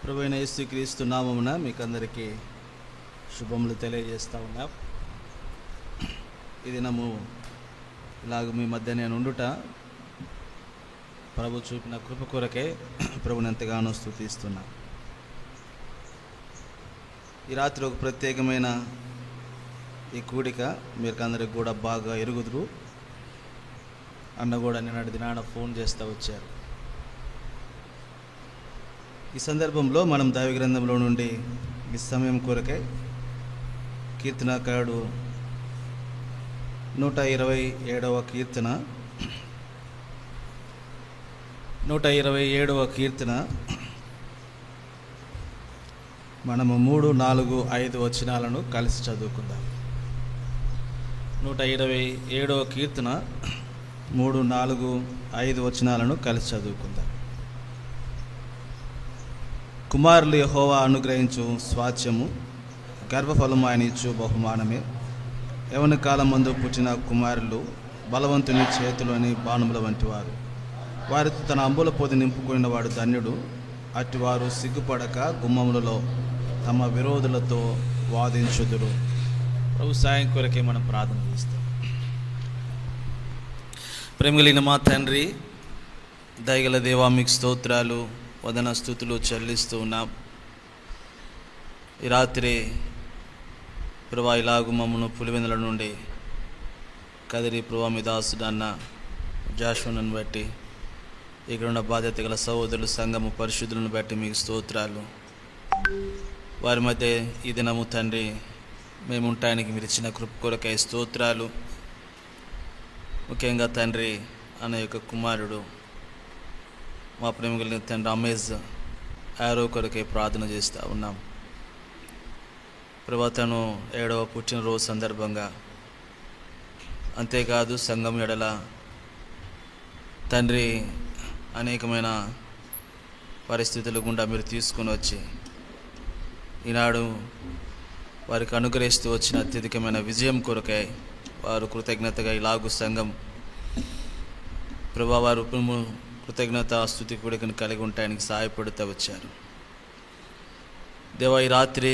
ప్రభువైన యేసుక్రీస్తు నామమున మీకు అందరికీ శుభములు తెలియజేస్తూ ఉన్నా. ఈ దినము ఇలాగ మీ మధ్య నేను ఉండుట ప్రభు చూపిన కృప కొరకే ప్రభుని ఎంతగానో స్తుతిస్తున్నా. ఈ రాత్రి ఒక ప్రత్యేకమైన ఈ కూడిక మీరు అందరికి కూడా బాగా ఎరుగుదురు. అన్న కూడా నిన్నటి దినాన ఫోన్ చేస్తూ వచ్చారు. ఈ సందర్భంలో మనం దైవ గ్రంథంలో నుండి ఈ సమయం కొరకై కీర్తనకారుడు 127వ కీర్తన 127వ కీర్తన మనము 3, 4, 5 వచనాలను కలిసి చదువుకుందాం. 127వ కీర్తన 3, 4, 5 వచనాలను కలిసి చదువుకుందాం. కుమారులు యెహోవా అనుగ్రహించు స్వాస్థ్యము, గర్భఫలము ఆయన ఇచ్చు బహుమానమే. యవ్వన కాలం మందు పుట్టిన కుమారులు బలవంతుని చేతిలోని బాణముల వంటి వారు. వారితో తన అంబుల పొది నింపుకున్న వాడు ధన్యుడు. అటివారు సిగ్గుపడక గుమ్మములలో తమ విరోధులతో వాదించుదురు. ప్రభు సాయం కొరకే మనం ప్రార్థన చేస్తాం. ప్రేమగలిగిన మా తండ్రి, దయగల దేవా, మీకు స్తోత్రాలు, వదన స్తుతులు చెల్లిస్తూ ఉన్నాం. ఈ రాత్రి ప్రభా ఇలాగు మమ్మను పులివెందుల నుండి కదిరి ప్రభా మీ దాసుడు అన్న జాషువను బట్టి, ఇక్కడ ఉన్న బాధ్యత గల సహోదరులు, సంఘము, పరిశుద్ధులను బట్టి మీకు స్తోత్రాలు. వారి మధ్య ఈ దినము తండ్రి మేము ఉండటానికి మీరు ఇచ్చిన కృప కొరకై స్తోత్రాలు. ముఖ్యంగా తండ్రి అన్న యొక్క కుమారుడు మా ప్రేమ కలిగిన తండ్రి అమేజ్ ఆరో కొరకై ప్రార్థన చేస్తూ ఉన్నాం. ప్రభా తను 7వ పుట్టినరోజు సందర్భంగా, అంతేకాదు సంఘం ఎడల తండ్రి అనేకమైన పరిస్థితుల గుండా మీరు తీసుకుని వచ్చి ఈనాడు వారికి అనుగ్రహిస్తూ వచ్చిన అత్యధికమైన విజయం కొరకై వారు కృతజ్ఞతగా ఇలాగు సంఘం ప్రభా వారు కృతజ్ఞత స్తుతి కూడికను కలిగి ఉండటానికి సహాయపడుతూ వచ్చారు. దేవా, ఈ రాత్రి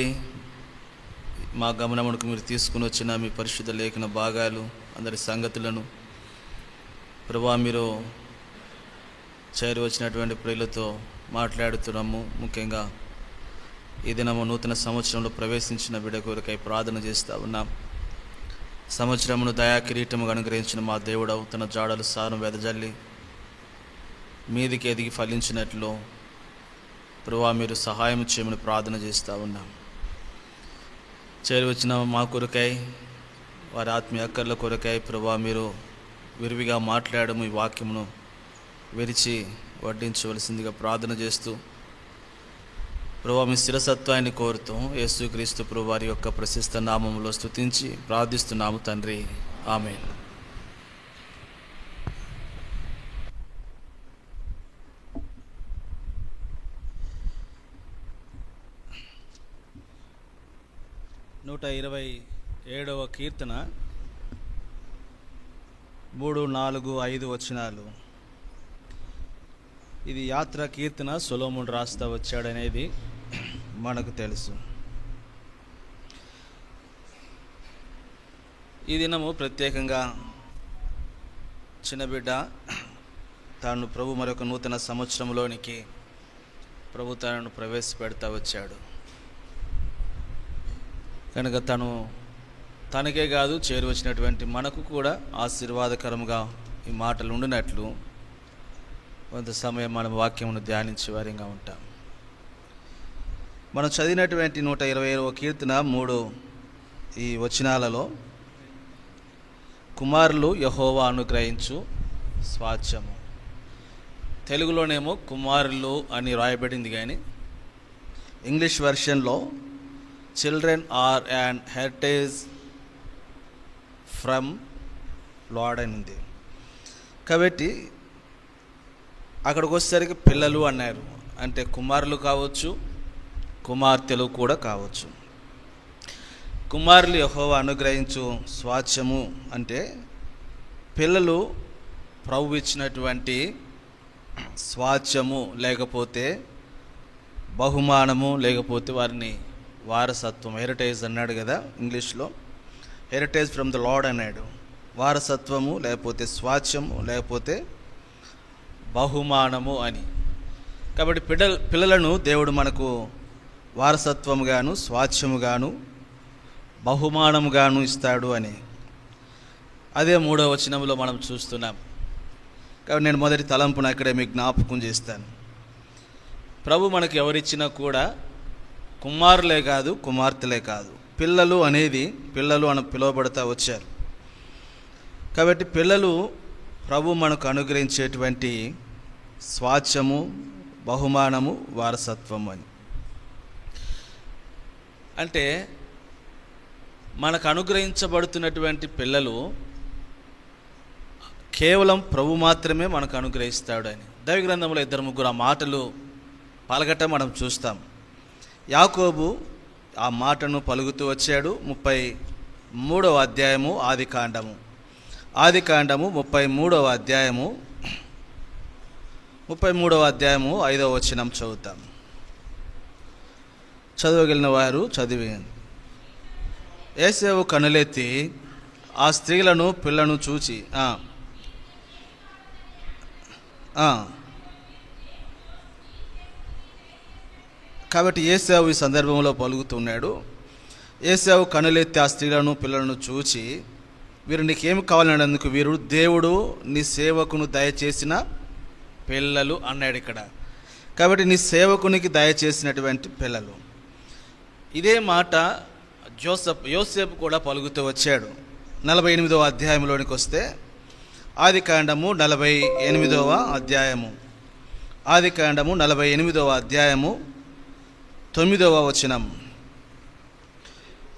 మా గమనమునకు మీరు తీసుకుని వచ్చిన మీ పరిశుద్ధ లేఖన భాగాలు, అందరి సంగతులను ప్రభా మీరు చేరి వచ్చినటువంటి ప్రియులతో మాట్లాడుతున్నాము. ముఖ్యంగా ఈ దినము నూతన సంవత్సరంలో ప్రవేశించిన బిడ్డ కొరకై ప్రార్థన చేస్తూ ఉన్నాం. సంవత్సరమును దయా కిరీటముగా అనుగ్రహించిన మా దేవుడవు తన జాడలు సారం వెదజల్లి మీదికి ఎదిగి ఫలించినట్లు ప్రభా మీరు సహాయం చేయమని ప్రార్థన చేస్తూ ఉన్నాం. చేరి వచ్చిన మా కొరకై, వారి ఆత్మీయ అక్కర్ల కొరకై ప్రభా మీరు విరివిగా మాట్లాడము, ఈ వాక్యమును విరిచి వడ్డించవలసిందిగా ప్రార్థన చేస్తూ ప్రభా మీ స్థిరసత్వాన్ని కోరుతూ యేసుక్రీస్తు ప్రభు వారి యొక్క ప్రశస్త నామములో స్తుతించి ప్రార్థిస్తున్నాము తండ్రి, ఆమేన్. నూట 27వ కీర్తన 3, 4, 5 వచనాలు. ఇది యాత్ర కీర్తన, సొలొమోను రాస్తా వచ్చాడనేది మనకు తెలుసు. ఈ దినము ప్రత్యేకంగా చిన్న బిడ్డ తాను ప్రభు మరొక నూతన సంవత్సరంలోనికి ప్రభు తాను ప్రవేశపెడతా వచ్చాడు కనుక తనకే కాదు చేరి వచ్చినటువంటి మనకు కూడా ఆశీర్వాదకరంగా ఈ మాటలు ఉండినట్లు కొంత సమయం మనం వాక్యమును ధ్యానించే వారిగా ఉంటాం. మనం చదివినటువంటి 127వ కీర్తన 3 ఈ వచనాలలో కుమారులు యెహోవా అనుగ్రహించు స్వాస్థ్యము, తెలుగులోనేమో కుమారులు అని రాయబడింది, కానీ ఇంగ్లీష్ వెర్షన్లో children are and heritage from lord అని ఉంది. కాబట్టి అక్కడికి వచ్చేసరికి పిల్లలు అన్నారు, అంటే కుమారులు కావచ్చు, కుమార్తెలు కూడా కావచ్చు. కుమారులు యెహోవా అనుగ్రహించు స్వాస్థ్యము అంటే పిల్లలు ప్రభు ఇచ్చినటువంటి స్వాస్థ్యము, లేకపోతే బహుమానము, లేకపోతే వారిని వారసత్వం, హెరిటేజ్ అన్నాడు కదా ఇంగ్లీష్లో. హెరిటేజ్ ఫ్రమ్ ద లార్డ్ అన్నాడు. వారసత్వము, లేకపోతే స్వాచ్ఛము, లేకపోతే బహుమానము అని. కాబట్టి పిల్లలను దేవుడు మనకు వారసత్వముగాను, స్వాచ్ఛముగాను, బహుమానముగాను ఇస్తాడు అని. అదే 3వ వచనంలో మనం చూస్తున్నాం. కాబట్టి నేను మొదటి తలంపును అక్కడే మీకు జ్ఞాపకం చేస్తాను. ప్రభు మనకు ఎవరిచ్చినా కూడా కుమారులే కాదు, కుమార్తెలే కాదు, పిల్లలు అనేది, పిల్లలు అని పిలువబడతా వచ్చారు. కాబట్టి పిల్లలు ప్రభు మనకు అనుగ్రహించేటువంటి స్వాచ్ఛము, బహుమానము, వారసత్వము అని. అంటే మనకు అనుగ్రహించబడుతున్నటువంటి పిల్లలు కేవలం ప్రభు మాత్రమే మనకు అనుగ్రహిస్తాడు అని దైవ గ్రంథంలో 2-3 ఆ మాటలు పలకటం మనం చూస్తాం. యాకోబు ఆ మాటను పలుకుతూ వచ్చాడు. 33వ అధ్యాయము ఆదికాండము 33వ అధ్యాయము 5వ వచనం చదువుతాం. చదవగలిగిన వారు చదివేయండి. యేసేవు కనులెత్తి ఆ స్త్రీలను, పిల్లను చూచి కాబట్టి యేసేవు ఈ సందర్భంలో పలుకుతున్నాడు. యేసేవు కనులెత్తి ఆ స్త్రీలను, పిల్లలను చూచి, వీరు నీకేమి కావాలనేందుకు వీరు దేవుడు నీ సేవకును దయచేసిన పిల్లలు అన్నాడు ఇక్కడ. కాబట్టి నీ సేవకునికి దయచేసినటువంటి పిల్లలు. ఇదే మాట యోసేపు కూడా పలుకుతూ వచ్చాడు. 48వ అధ్యాయంలోనికి వస్తే ఆదికాండము 48వ అధ్యాయము 9వ వచనం.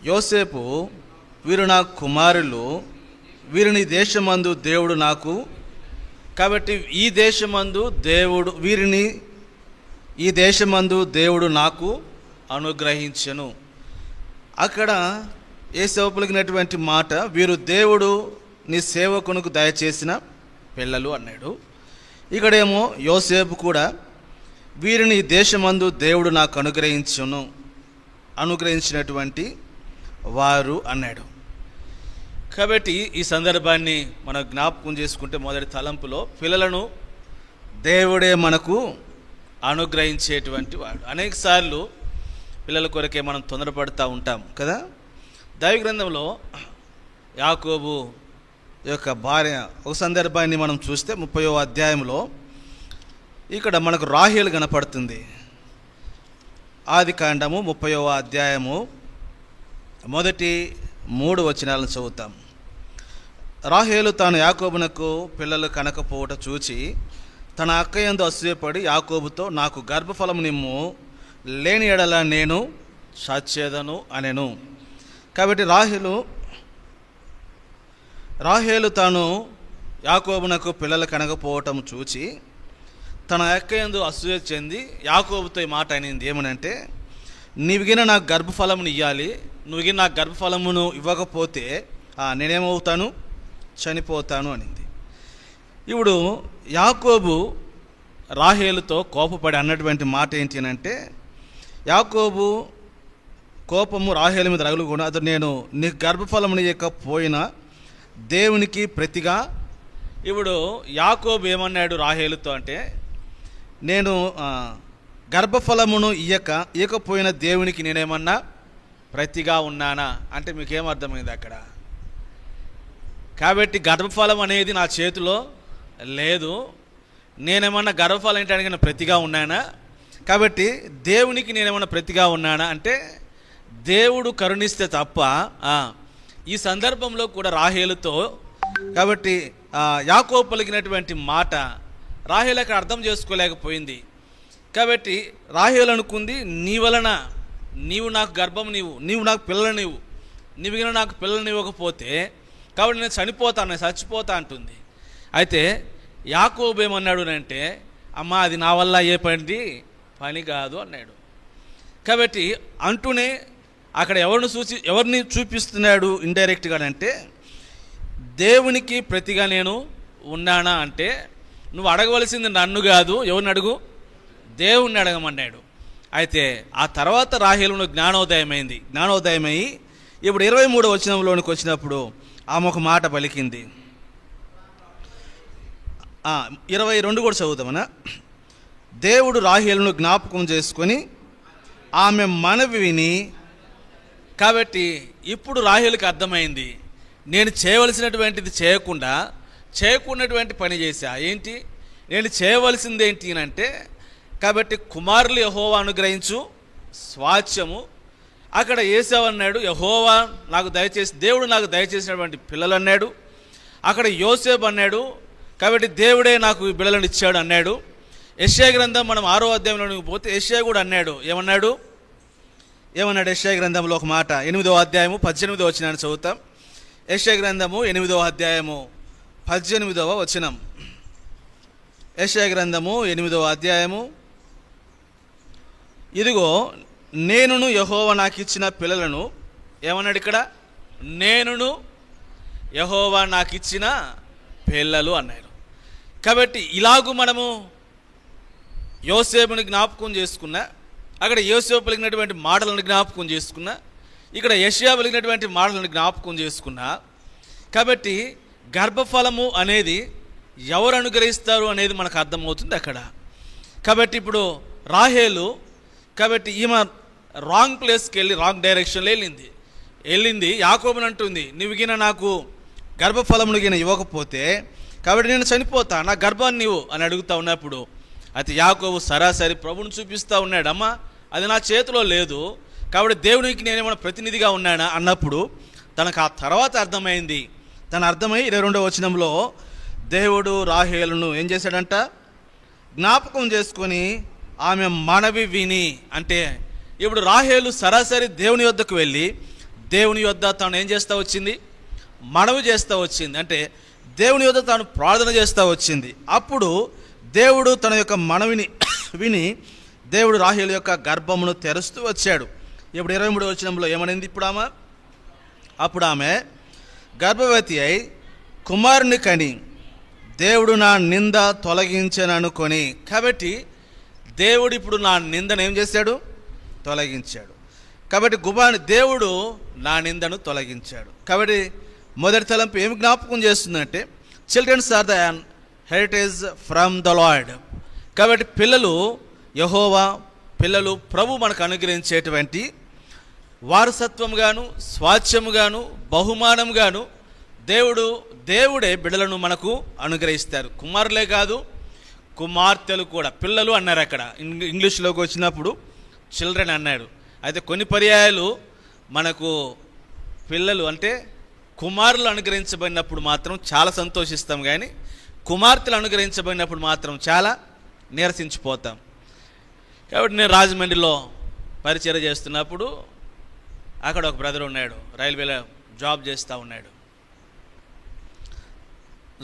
యోసేపు, వీరు నా కుమారులు, వీరిని దేశమందు దేవుడు నాకు, కాబట్టి ఈ దేశమందు దేవుడు నాకు అనుగ్రహించెను. అక్కడ యేసేవు పలికినటువంటి మాట, వీరు దేవుడు నీ సేవకునికి దయచేసిన పిల్లలు అన్నాడు. ఇక్కడేమో యోసేపు కూడా వీరిని దేశమందు దేవుడు నాకు అనుగ్రహించినటువంటి వారు అన్నాడు. కాబట్టి ఈ సందర్భాన్ని మనం జ్ఞాపకం చేసుకుంటే మొదటి తలంపులో పిల్లలను దేవుడే మనకు అనుగ్రహించేటువంటి వాడు. అనేక సార్లు పిల్లల కొరకే మనం తొందరపడుతూ ఉంటాం కదా. దైవ గ్రంథంలో యాకోబు యొక్క భార్య ఒక సందర్భాన్ని మనం చూస్తే 30వ అధ్యాయంలో ఇక్కడ మనకు రాహేలు కనపడుతుంది. ఆదికాండము 30వ అధ్యాయము మొదటి 3 వచనాలను చదువుతాం. రాహేలు తాను యాకోబునకు పిల్లలు కనకపోవట చూచి తన అక్కయందు అసూయపడి యాకోబుతో, నాకు గర్భఫలము నిమ్ము, లేని ఎడల నేను చచ్చేదను అనెను. కాబట్టి రాహేలు తాను యాకోబునకు పిల్లలు కనకపోవటం చూచి తన అక్కయందు అసూయ చెంది యాకోబుతో ఈ మాట అనింది. ఏమనంటే, నీవిగిన నాకు గర్భఫలమును ఇవ్వాలి, నువ్వుగిన నాకు గర్భఫలమును ఇవ్వకపోతే నేనేమవుతాను, చనిపోతాను అనింది. ఇప్పుడు యాకోబు రాహేలుతో కోపపడి అన్నటువంటి మాట ఏంటి అంటే, యాకోబు కోపము రాహేలు మీద రగులుకుండా, అతను నేను నీకు గర్భఫలమును ఇవ్వకపోయినా దేవునికి ప్రతిగా. ఇప్పుడు యాకోబు ఏమన్నాడు రాహేలుతో అంటే, నేను గర్భఫలమును ఇవ్వకపోయిన దేవునికి నేనేమన్నా ప్రతిగా ఉన్నానా అంటే మీకేమర్థమైంది అక్కడ? కాబట్టి గర్భఫలం అనేది నా చేతిలో లేదు, నేనేమన్నా గర్భఫలం ఏంటంటే ప్రతిగా ఉన్నానా? కాబట్టి దేవునికి నేనేమన్నా ప్రతిగా ఉన్నానా అంటే దేవుడు కరుణిస్తే తప్ప. ఈ సందర్భంలో కూడా రాహేలుతో, కాబట్టి యాకోబు పలికినటువంటి మాట రాహేలు అక్కడ అర్థం చేసుకోలేకపోయింది. కాబట్టి రాహేలు అనుకుంది, నీ వలన నీవు నాకు గర్భం నీవు నాకు పిల్లలు నీవు నాకు పిల్లల్ని ఇవ్వకపోతే కాబట్టి నేను చచ్చిపోతా అంటుంది. అయితే యాకోబు ఏమన్నాడు అంటే, అమ్మ అది నా వల్ల అయ్యే పని కాదు అన్నాడు. కాబట్టి అంటూనే అక్కడ ఎవరిని చూపిస్తున్నాడు ఇండైరెక్ట్గా అంటే, దేవునికి ప్రతిగా నేను ఉన్నానా అంటే నువ్వు అడగవలసింది నన్ను కాదు, ఎవరిని అడుగు, దేవుణ్ణి అడగమన్నాడు. అయితే ఆ తర్వాత రాహేలును జ్ఞానోదయమయ్యి ఇప్పుడు 23వ వచనంలోనికి వచ్చినప్పుడు ఆమె ఒక మాట పలికింది. 22 కూడా చదువుతామన్నా. దేవుడు రాహేలును జ్ఞాపకం చేసుకొని ఆమె మనవి విని. కాబట్టి ఇప్పుడు రాహేలుకి అర్థమైంది, నేను చేయవలసినటువంటిది చేయకున్నటువంటి పని చేశా. ఏంటి నేను చేయవలసింది ఏంటి అంటే, కాబట్టి కుమారులు యెహోవా అనుగ్రహించు స్వాస్థ్యము. అక్కడ ఏశావు అన్నాడు, యెహోవా నాకు దేవుడు నాకు దయచేసినటువంటి పిల్లలు అన్నాడు. అక్కడ యోసేపు అన్నాడు, కాబట్టి దేవుడే నాకు ఈ బిడ్డలను ఇచ్చాడు అన్నాడు. యెషయా గ్రంథం మనం 6వ అధ్యాయంలోకి పోతే యెషయా కూడా అన్నాడు. ఏమన్నాడు యెషయా గ్రంథంలో ఒక మాట, 8వ అధ్యాయము 18వ వచనాన్ని చదువుతాం. యెషయా గ్రంథము 8వ అధ్యాయము 18వ వచనం. యెషయా గ్రంథము 8వ అధ్యాయము. ఇదిగో నేనును యెహోవా నాకు ఇచ్చిన పిల్లలను, ఏమన్నాడు ఇక్కడ, నేనును యెహోవా నాకు ఇచ్చిన పిల్లలు అన్నాడు. కాబట్టి ఇలాగూ మనము యోసేపుని జ్ఞాపకం చేసుకున్నా, అక్కడ యోసేపు పలికినటువంటి మాటలను జ్ఞాపకం చేసుకున్నా, ఇక్కడ యెషయా పలికినటువంటి మాటలను జ్ఞాపకం చేసుకున్నా. కాబట్టి గర్భఫలము అనేది ఎవరు అనుగ్రహిస్తారు అనేది మనకు అర్థమవుతుంది అక్కడ. కాబట్టి ఇప్పుడు రాహేలు, కాబట్టి ఈమె రాంగ్ ప్లేస్కి వెళ్ళి రాంగ్ డైరెక్షన్లో వెళ్ళింది. యాకోబుని అంటుంది, నువ్వు గిన నాకు గర్భఫలమును గిన ఇవ్వకపోతే కాబట్టి నేను చనిపోతా, నా గర్భాన్ని నీవు అని అడుగుతా ఉన్నప్పుడు అయితే యాకోబు సరాసరి ప్రభుని చూపిస్తూ ఉన్నాడు, అమ్మ అది నా చేతిలో లేదు, కాబట్టి దేవునికి నేనేమైనా ప్రతినిధిగా ఉన్నానా అన్నప్పుడు తనకు ఆ తర్వాత అర్థమైంది. అర్థమై 22వ వచనంలో దేవుడు రాహేలును ఏం చేశాడంట, జ్ఞాపకం చేసుకొని ఆమె మనవి విని. అంటే ఇప్పుడు రాహేలు సరాసరి దేవుని యొద్దకు వెళ్ళి దేవుని యొద్ద తాను ఏం చేస్తూ వచ్చింది, మనవి చేస్తూ వచ్చింది. అంటే దేవుని యొద్ద తాను ప్రార్థన చేస్తూ వచ్చింది. అప్పుడు దేవుడు తన యొక్క మనవిని విని దేవుడు రాహేలు యొక్క గర్భమును తెరుస్తూ వచ్చాడు. ఇప్పుడు 23వ వచనంలో ఏమనింది, అప్పుడు ఆమె గర్భవతి అయి కుమారుని కని దేవుడు నా నింద తొలగించననుకొని. కాబట్టి దేవుడు ఇప్పుడు నా నిందను ఏం చేశాడు, తొలగించాడు. కాబట్టి దేవుడు నా నిందను తొలగించాడు. కాబట్టి మొదటి తలంపు ఏమి జ్ఞాపకం చేస్తుందంటే, childrens are the heritage from the Lord. కాబట్టి పిల్లలు ప్రభు మనకు అనుగ్రహించేటువంటి వారసత్వముగాను స్వాస్థ్యముగాను బహుమానముగాను దేవుడే బిడ్డలను మనకు అనుగ్రహిస్తారు. కుమారులే కాదు, కుమార్తెలు కూడా. పిల్లలు అన్నారు అక్కడ, ఇంగ్లీష్లోకి వచ్చినప్పుడు చిల్డ్రన్ అన్నాడు. అయితే కొన్ని పర్యాయాలు మనకు పిల్లలు అంటే కుమారులు అనుగ్రహించబడినప్పుడు మాత్రం చాలా సంతోషిస్తాం, కానీ కుమార్తెలు అనుగ్రహించబడినప్పుడు మాత్రం చాలా నీరసించిపోతాం. కాబట్టి నేను రాజమండ్రిలో పరిచయం చేస్తున్నప్పుడు అక్కడ ఒక బ్రదర్ ఉన్నాడు, రైల్వేలో జాబ్ చేస్తూ ఉన్నాడు.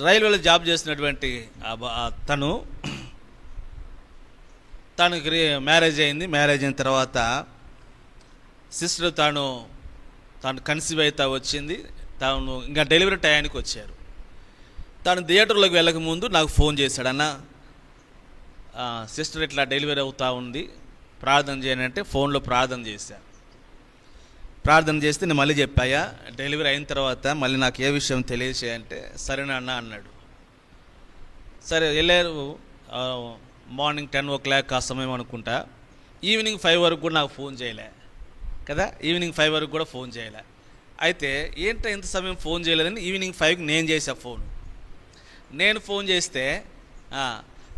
రైల్వేలో జాబ్ చేస్తున్నటువంటి తనకి మ్యారేజ్ అయింది. మ్యారేజ్ అయిన తర్వాత సిస్టర్ తాను కన్సీవ్ అవుతా వచ్చింది. తాను ఇంకా డెలివరీ టయానికి వచ్చారు. తాను థియేటర్లోకి వెళ్ళక ముందు నాకు ఫోన్ చేశాడు, అన్న సిస్టర్ ఇట్లా డెలివరీ అవుతూ ఉంది, ప్రార్థన చేయనంటే ఫోన్లో ప్రార్థన చేస్తే నేను మళ్ళీ చెప్పాయా, డెలివరీ అయిన తర్వాత మళ్ళీ నాకు ఏ విషయం తెలియచేయంటే సరేనా అన్న అన్నాడు. సరే వెళ్ళారు. మార్నింగ్ 10 o'clock ఆ సమయం అనుకుంటా. ఈవినింగ్ 5 వరకు కూడా నాకు ఫోన్ చేయలే కదా, ఈవినింగ్ 5 వరకు కూడా ఫోన్ చేయలే. అయితే ఏంటో ఇంత సమయం ఫోన్ చేయలేదని ఈవినింగ్ 5కి నేను చేసా ఫోన్. నేను ఫోన్ చేస్తే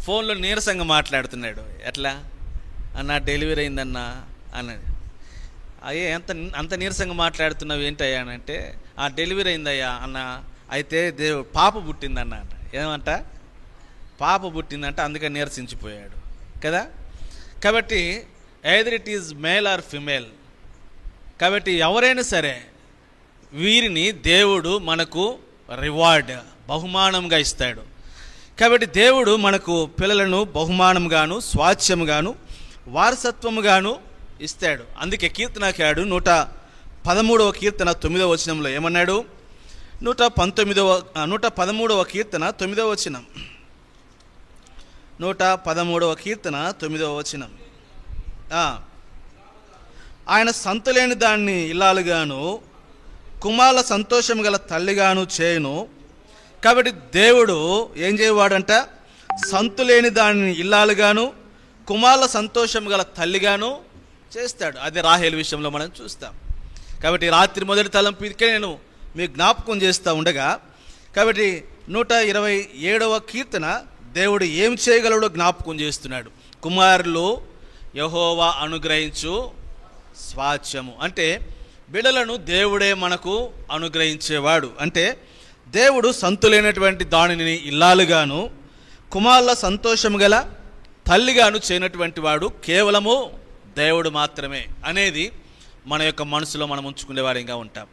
ఫోన్లో నీరసంగా మాట్లాడుతున్నాడు. ఎట్లా అన్న డెలివరీ అయిందన్నా అన్నాడు. అయ్యే అంత నీరసంగా మాట్లాడుతున్నావు ఏంటయ్యా అని అంటే, డెలివరీ అయిందయ్యా అన్న, అయితే పాప పుట్టిందన్న అంట. ఏమంట, పాప పుట్టిందంట, అందుకని నీరసించిపోయాడు కదా. కాబట్టి either it is male or female. కాబట్టి ఎవరైనా సరే వీరిని దేవుడు మనకు రివార్డ్ బహుమానంగా ఇస్తాడు. కాబట్టి దేవుడు మనకు పిల్లలను బహుమానంగాను స్వాస్థ్యముగాను వారసత్వముగాను ఇస్తాడు. అందుకే కీర్తనకారుడు 113వ కీర్తన 9వ వచనంలో ఏమన్నాడు, 113వ కీర్తన 9వ వచనం, 113వ కీర్తన 9వ వచనం. ఆయన సంతులేని దాన్ని ఇల్లాలుగాను, కుమారుల సంతోషం గల తల్లిగాను చేయును. కాబట్టి దేవుడు ఏం చేయవాడంట? సంతులేని దాన్ని ఇల్లాలుగాను, కుమారుల సంతోషం గల తల్లిగాను చేస్తాడు. అది రాహేలు విషయంలో మనం చూస్తాం. కాబట్టి రాత్రి మొదటి తలంపు ఇదికే నేను మీ జ్ఞాపకం చేస్తూ ఉండగా, కాబట్టి 127వ కీర్తన దేవుడు ఏం చేయగలడో జ్ఞాపకం చేస్తున్నాడు. కుమారులు యెహోవా అనుగ్రహించు స్వాస్థ్యము అంటే బిడ్డలను దేవుడే మనకు అనుగ్రహించేవాడు. అంటే దేవుడు సంతులైనటువంటి దానిని ఇల్లాలుగాను, కుమారుల సంతోషం గల తల్లిగాను చేయనటువంటి వాడు కేవలము దేవుడు మాత్రమే అనేది మన యొక్క మనసులో మనం ఉంచుకునే వారిగా ఉంటాం.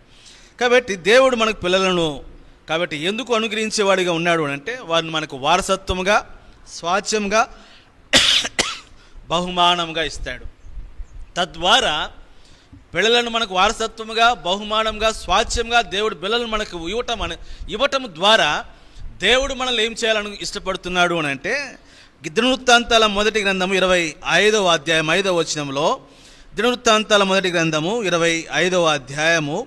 కాబట్టి దేవుడు మనకు పిల్లలను కాబట్టి ఎందుకు అనుగ్రహించేవాడిగా ఉన్నాడు అంటే వారిని మనకు వారసత్వముగా, స్వాస్థ్యంగా, బహుమానంగా ఇస్తాడు. తద్వారా పిల్లలను మనకు వారసత్వముగా, బహుమానంగా, స్వాస్థ్యంగా దేవుడు పిల్లలను మనకు ఇవ్వటం ద్వారా దేవుడు మనల్ని ఏం చేయాలని ఇష్టపడుతున్నాడు అని అంటే, దినవృత్తాంతాల మొదటి గ్రంథము 25వ అధ్యాయం 5వ వచనంలో, దినవృత్తాంతాల మొదటి గ్రంథము 25వ అధ్యాయము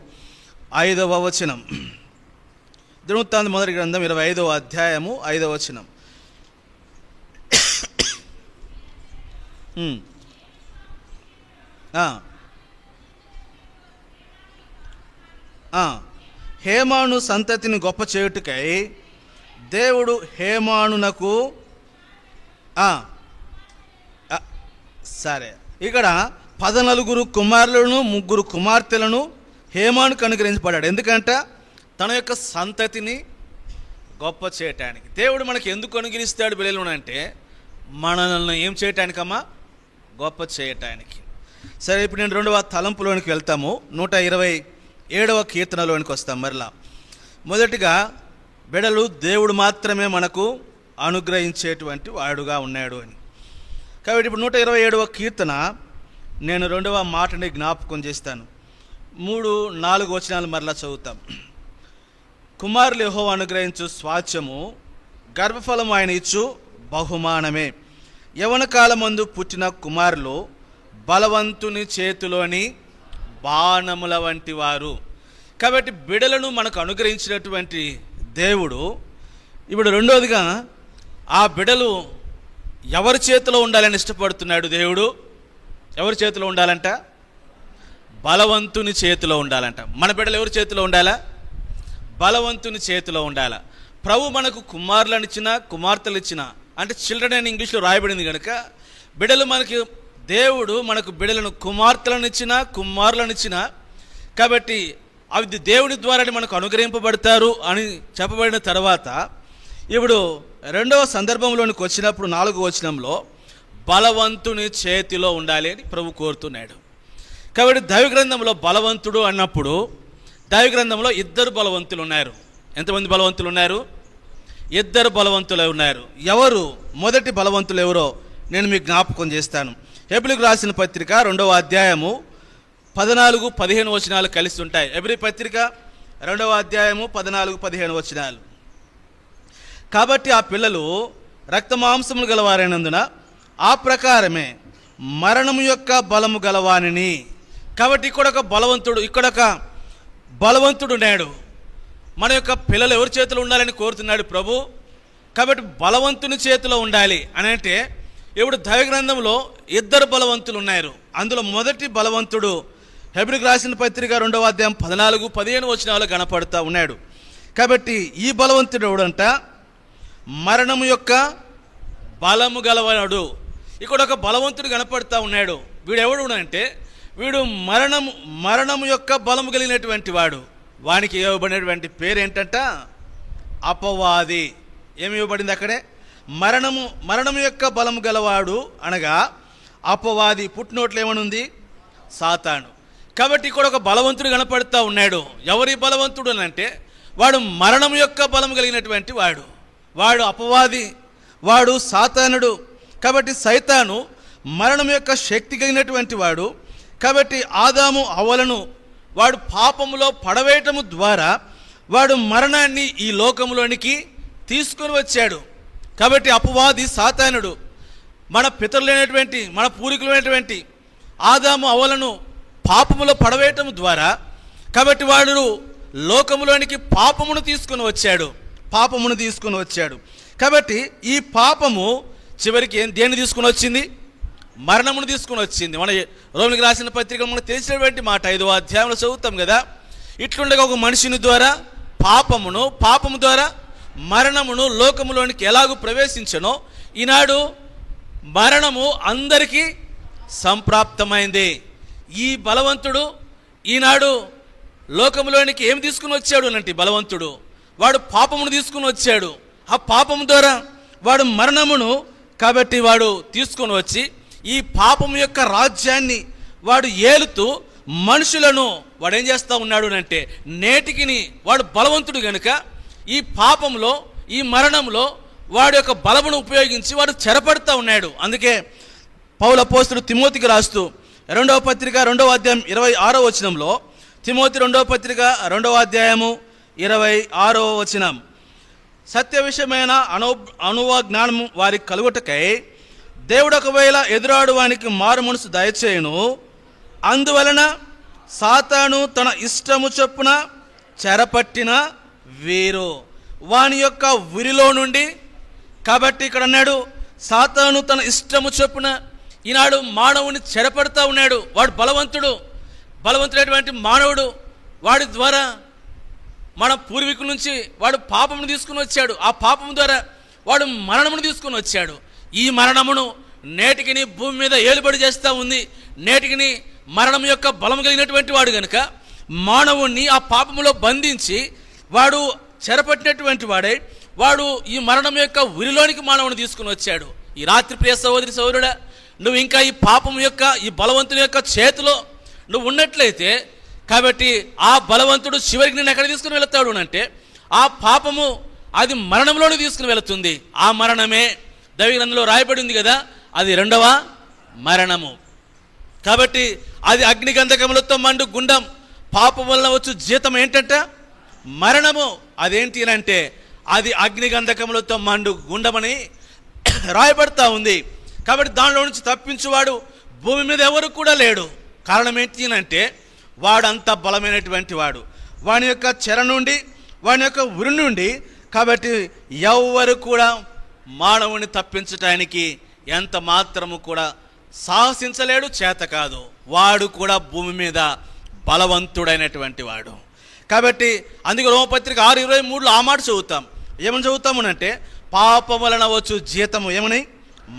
5వ వచనం, దినవృత్తాంత మొదటి గ్రంథం 25వ అధ్యాయము 5వ వచనం. హేమాను సంతతిని గొప్ప చేయుటకై దేవుడు హేమానునకు సరే ఇక్కడ 14 కుమారులను 3 కుమార్తెలను హేమానుకు అనుగ్రహించబడ్డాడు. ఎందుకంటే తన యొక్క సంతతిని గొప్ప చేయటానికి. దేవుడు మనకి ఎందుకు అనుగ్రహిస్తాడు బిడ్డలను అంటే మనల్ని ఏం చేయటానికమ్మా? గొప్ప చేయటానికి. సరే, ఇప్పుడు నేను 2వ తలంపులోనికి వెళ్తాము. 127వ కీర్తనలోనికి వస్తాం. మరలా మొదటిగా బిడ్డలు దేవుడు మాత్రమే మనకు అనుగ్రహించేటువంటి వాడుగా ఉన్నాడు అని. కాబట్టి ఇప్పుడు 127వ కీర్తన నేను 2వ మాటని జ్ఞాపకం చేస్తాను. 3-4 వచనాలు మరలా చదువుతాం. కుమారులు యెహోవా అనుగ్రహించు స్వాస్థ్యము, గర్భఫలము ఆయన ఇచ్చు బహుమానమే. యవన కాలమందు పుట్టిన కుమారులు బలవంతుని చేతిలోని బాణముల వంటి వారు. కాబట్టి బిడలను మనకు అనుగ్రహించినటువంటి దేవుడు ఇప్పుడు రెండోదిగా ఆ బిడలు ఎవరి చేతిలో ఉండాలని ఇష్టపడుతున్నాడు దేవుడు? ఎవరి చేతిలో ఉండాలంట? బలవంతుని చేతిలో ఉండాలంట. మన బిడ్డలు ఎవరి చేతిలో ఉండాలా? బలవంతుని చేతిలో ఉండాలా. ప్రభు మనకు కుమారులను ఇచ్చినా, కుమార్తెలు ఇచ్చినా, అంటే చిల్డ్రన్ అని ఇంగ్లీష్లో రాయబడింది కనుక బిడ్డలు మనకి దేవుడు మనకు బిడ్డలను కుమార్తెలను ఇచ్చినా, కుమారులను ఇచ్చినా, కాబట్టి అవి దేవుని ద్వారా మనకు అనుగ్రహింపబడతారు అని చెప్పబడిన తర్వాత ఇప్పుడు 2వ సందర్భంలోనికి వచ్చినప్పుడు 4వ వచనంలో బలవంతుని చేతిలో ఉండాలి అని ప్రభు కోరుతున్నాడు. కాబట్టి దైవగ్రంథంలో బలవంతుడు అన్నప్పుడు దైవగ్రంథంలో 2 బలవంతులు ఉన్నారు. ఎంతమంది బలవంతులు ఉన్నారు? 2 బలవంతులు ఉన్నారు. ఎవరు మొదటి బలవంతులు ఎవరో నేను మీకు జ్ఞాపకం చేస్తాను. హెబ్రీయులకు రాసిన పత్రిక 2వ అధ్యాయము 14-15 వచనాలు కలిసి ఉంటాయి. హెబ్రీ పత్రిక 2వ అధ్యాయము 14-15 వచనాలు. కాబట్టి ఆ పిల్లలు రక్తమాంసములు గలవారైనందున ఆ ప్రకారమే మరణము యొక్క బలము గలవానిని. కాబట్టి ఇక్కడొక బలవంతుడు ఉన్నాడు. మన యొక్క పిల్లలు ఎవరి చేతిలో ఉండాలని కోరుతున్నాడు ప్రభు. కాబట్టి బలవంతుని చేతిలో ఉండాలి అని అంటే ఇప్పుడు దైవగ్రంథంలో 2 బలవంతులు ఉన్నారు. అందులో మొదటి బలవంతుడు హెబ్రీయులకు రాసిన పత్రిక 2వ అధ్యాయం 14-15 వచనాలు కనపడుతూ ఉన్నాడు. కాబట్టి ఈ బలవంతుడు ఎవడంట? మరణము యొక్క బలము గలవాడు. ఇక్కడ ఒక బలవంతుడు కనపడుతూ ఉన్నాడు. వీడు ఎవడు అంటే వీడు మరణము యొక్క బలము కలిగినటువంటి వాడు. వానికి ఇవ్వబడినటువంటి పేరు ఏంటంట? అపవాది. ఏమి ఇవ్వబడింది అక్కడే? మరణము యొక్క బలము గలవాడు అనగా అపవాది. పుట్టినోట్లు ఏమనుంది? సాతాను. కాబట్టి ఇక్కడ ఒక బలవంతుడు కనపడుతూ ఉన్నాడు. ఎవరి బలవంతుడు అని అంటే వాడు మరణం యొక్క బలం కలిగినటువంటి వాడు అపవాది, వాడు సాతానుడు. కాబట్టి సైతాను మరణం యొక్క శక్తి కలిగినటువంటి వాడు. కాబట్టి ఆదాము హవ్వలను వాడు పాపములో పడవేయటము ద్వారా వాడు మరణాన్ని ఈ లోకంలోనికి తీసుకొని వచ్చాడు. కాబట్టి అపవాది సాతానుడు మన పితరులైనటువంటి మన పూర్వీకులైనటువంటి ఆదాము అవ్వలను పాపములో పడవేయటం ద్వారా, కాబట్టి వాడు లోకములోనికి పాపమును తీసుకుని వచ్చాడు. కాబట్టి ఈ పాపము చివరికి దేన్ని తీసుకుని వచ్చింది? మరణమును తీసుకుని వచ్చింది. మన రోమిలికి రాసిన పత్రిక మనకు తెలిసినటువంటి మాట 5వ అధ్యాయంలో చదువుతాం కదా. ఇట్లుండగా ఒక మనిషిని ద్వారా పాపము ద్వారా మరణమును లోకములోనికి ఎలాగూ ప్రవేశించనో, ఈనాడు మరణము అందరికీ సంప్రాప్తమైంది. ఈ బలవంతుడు ఈనాడు లోకములోనికి ఏం తీసుకుని వచ్చాడు అంటే, బలవంతుడు వాడు పాపమును తీసుకుని వచ్చాడు. ఆ పాపము ద్వారా వాడు మరణమును కాబట్టి వాడు తీసుకొని వచ్చి ఈ పాపము యొక్క రాజ్యాన్ని వాడు ఏలుతూ మనుషులను వాడు ఏం చేస్తూ ఉన్నాడు అంటే, నేటికిని వాడు బలవంతుడు కనుక ఈ పాపంలో, ఈ మరణంలో వాడి యొక్క బలమును ఉపయోగించి వాడు చెరపడుతూ ఉన్నాడు. అందుకే పౌలు అపోస్తలుడు తిమోతికి రాస్తూ 2వ పత్రిక 2వ అధ్యాయం 26వ వచనంలో, తిమోతి 2వ పత్రిక 2వ అధ్యాయము 26వ వచనం, సత్య విషయమైన అనుభవ జ్ఞానము వారికి కలుగుటకై దేవుడు ఒకవేళ ఎదురాడు వానికి మారు మనసు దయచేయును, అందువలన సాతాను తన ఇష్టము చొప్పున చెరపట్టిన వీరు వాని యొక్క ఉరిలో నుండి. కాబట్టి ఇక్కడ అన్నాడు, సాతాను తన ఇష్టము చొప్పున ఈనాడు మానవుని చెరపడుతూ ఉన్నాడు. వాడు బలవంతుడైనటువంటి మానవుడు. వాడి ద్వారా మన పూర్వీకుల నుంచి వాడు పాపమును తీసుకుని వచ్చాడు. ఆ పాపము ద్వారా వాడు మరణమును తీసుకుని వచ్చాడు. ఈ మరణమును నేటికిని భూమి మీద ఏలుబడి చేస్తూ ఉంది. నేటికిని మరణం యొక్క బలము కలిగినటువంటి వాడు కనుక మానవుణ్ణి ఆ పాపములో బంధించి వాడు చెరపట్టినటువంటి వాడే వాడు ఈ మరణం యొక్క ఉరిలోనికి మానవుని తీసుకుని వచ్చాడు. ఈ రాత్రి ప్రియ సహోదరి సహోదరుడా, నువ్వు ఇంకా ఈ పాపం యొక్క, ఈ బలవంతుని యొక్క చేతిలో నువ్వు ఉన్నట్లయితే, కాబట్టి ఆ బలవంతుడు చివరికి నేను ఎక్కడ తీసుకుని వెళతాడు అంటే, ఆ పాపము అది మరణంలోనే తీసుకుని వెళుతుంది. ఆ మరణమే దైవ గ్రంథంలో రాయబడి ఉంది కదా, అది 2వ మరణము. కాబట్టి అది అగ్నిగంధకములతో మండు గుండం. పాపం వల్ల వచ్చు జీతం ఏంటంటే మరణము. అదేంటి అంటే అది అగ్నిగంధకములతో మండు గుండమని రాయబడతా ఉంది. కాబట్టి దానిలో నుంచి తప్పించువాడు భూమి మీద ఎవరు కూడా లేడు. కారణం ఏంటి అంటే వాడు అంత బలమైనటువంటి వాడు. వాని యొక్క చెర నుండి, వాని యొక్క ఉరి నుండి కాబట్టి ఎవరు కూడా మానవుని తప్పించటానికి ఎంత మాత్రము కూడా సాహసించలేడు, చేత కాదు. వాడు కూడా భూమి మీద బలవంతుడైనటువంటి వాడు. కాబట్టి అందుకే రోమపత్రిక 6:23లో ఆ మాట చదువుతాం. ఏమని చదువుతామనంటే, పాపం వలన వచ్చు జీతము ఏమని?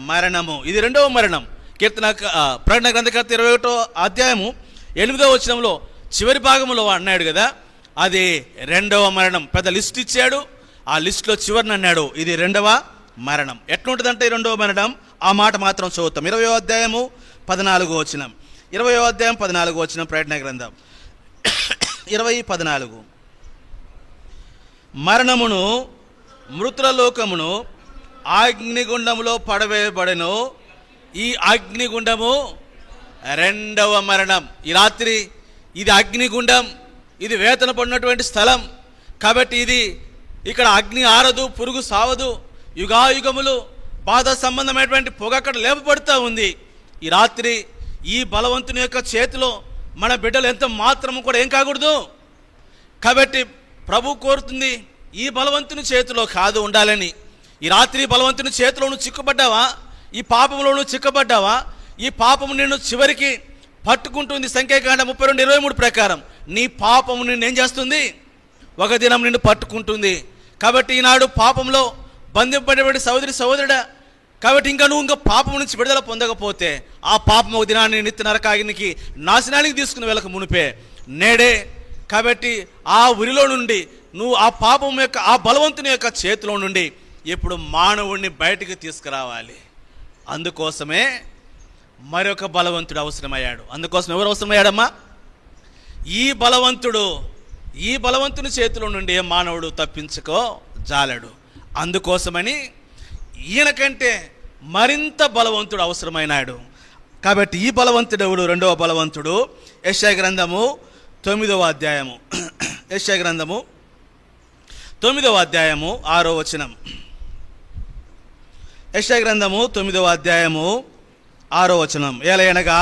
మరణము. ఇది 2వ మరణం. ప్రకటన గ్రంథకర్త 21వ అధ్యాయము 8వ వచనంలో చివరి భాగంలో అన్నాడు కదా, అది 2వ మరణం. పెద్ద లిస్ట్ ఇచ్చాడు. ఆ లిస్టులో చివరిని అన్నాడు, ఇది 2వ మరణం. ఎట్లుంటుందంటే ఈ 2వ మరణం, ఆ మాట మాత్రం చదువుతాం. 20వ అధ్యాయము 14వ వచనం. 20వ అధ్యాయం 14వ వచనం ప్రకటన గ్రంథం 20:14. మరణమును మృతుల లోకమును అగ్నిగుండములో పడవేయబడెను. ఈ అగ్నిగుండము 2వ మరణం. ఈ రాత్రి ఇది అగ్నిగుండం, ఇది వేతన పడినటువంటి స్థలం. కాబట్టి ఇది ఇక్కడ అగ్ని ఆరదు, పురుగు సావదు, యుగాయుగములు బాధ సంబంధమైనటువంటి పొగ అక్కడ లేపబడుతూ ఉంది. ఈ రాత్రి ఈ బలవంతుని యొక్క చేతిలో మన బిడ్డలు ఎంత మాత్రము కూడా ఏం కాకూడదు. కాబట్టి ప్రభు కోరుతుంది ఈ బలవంతుని చేతిలో కాదు ఉండాలని. ఈ రాత్రి బలవంతుని చేతిలో నువ్వు చిక్కుబడ్డావా? ఈ పాపంలో నువ్వు చిక్కబడ్డావా? ఈ పాపము నిన్ను చివరికి పట్టుకుంటుంది. సంఖ్యాకాండం 32:23 ప్రకారం నీ పాపము నిన్ను ఏం చేస్తుంది? ఒక దినం నిన్ను పట్టుకుంటుంది. కాబట్టి ఈనాడు పాపంలో బంధింపబడినటువంటి సహోదరుడా, కాబట్టి ఇంకా నువ్వు పాపం నుంచి విడుదల పొందకపోతే ఆ పాపం ఒక దినాన్ని నిత్య నరకాగ్నికి నాశనానికి తీసుకుని వెళ్ళక మునిపే నేడే కాబట్టి ఆ ఉరిలో నుండి నువ్వు ఆ పాపం యొక్క, ఆ బలవంతుని యొక్క చేతిలో నుండి ఇప్పుడు మానవుడిని బయటికి తీసుకురావాలి. అందుకోసమే మరొక బలవంతుడు అవసరమయ్యాడు. అందుకోసం ఎవరు అవసరమయ్యాడమ్మా? ఈ బలవంతుని చేతిలో నుండి మానవుడు తప్పించుకో జాలడు. అందుకోసమని ఈయన కంటే మరింత బలవంతుడు అవసరమైనాడు. కాబట్టి ఈ బలవంతుడు ఎవడు? 2వ బలవంతుడు. యెషయా గ్రంథము 9వ అధ్యాయము, యెషయా గ్రంథము 9వ అధ్యాయము 6వ వచనం. యెషయా గ్రంథము 9వ అధ్యాయము 6వ వచనం. ఏలయనగా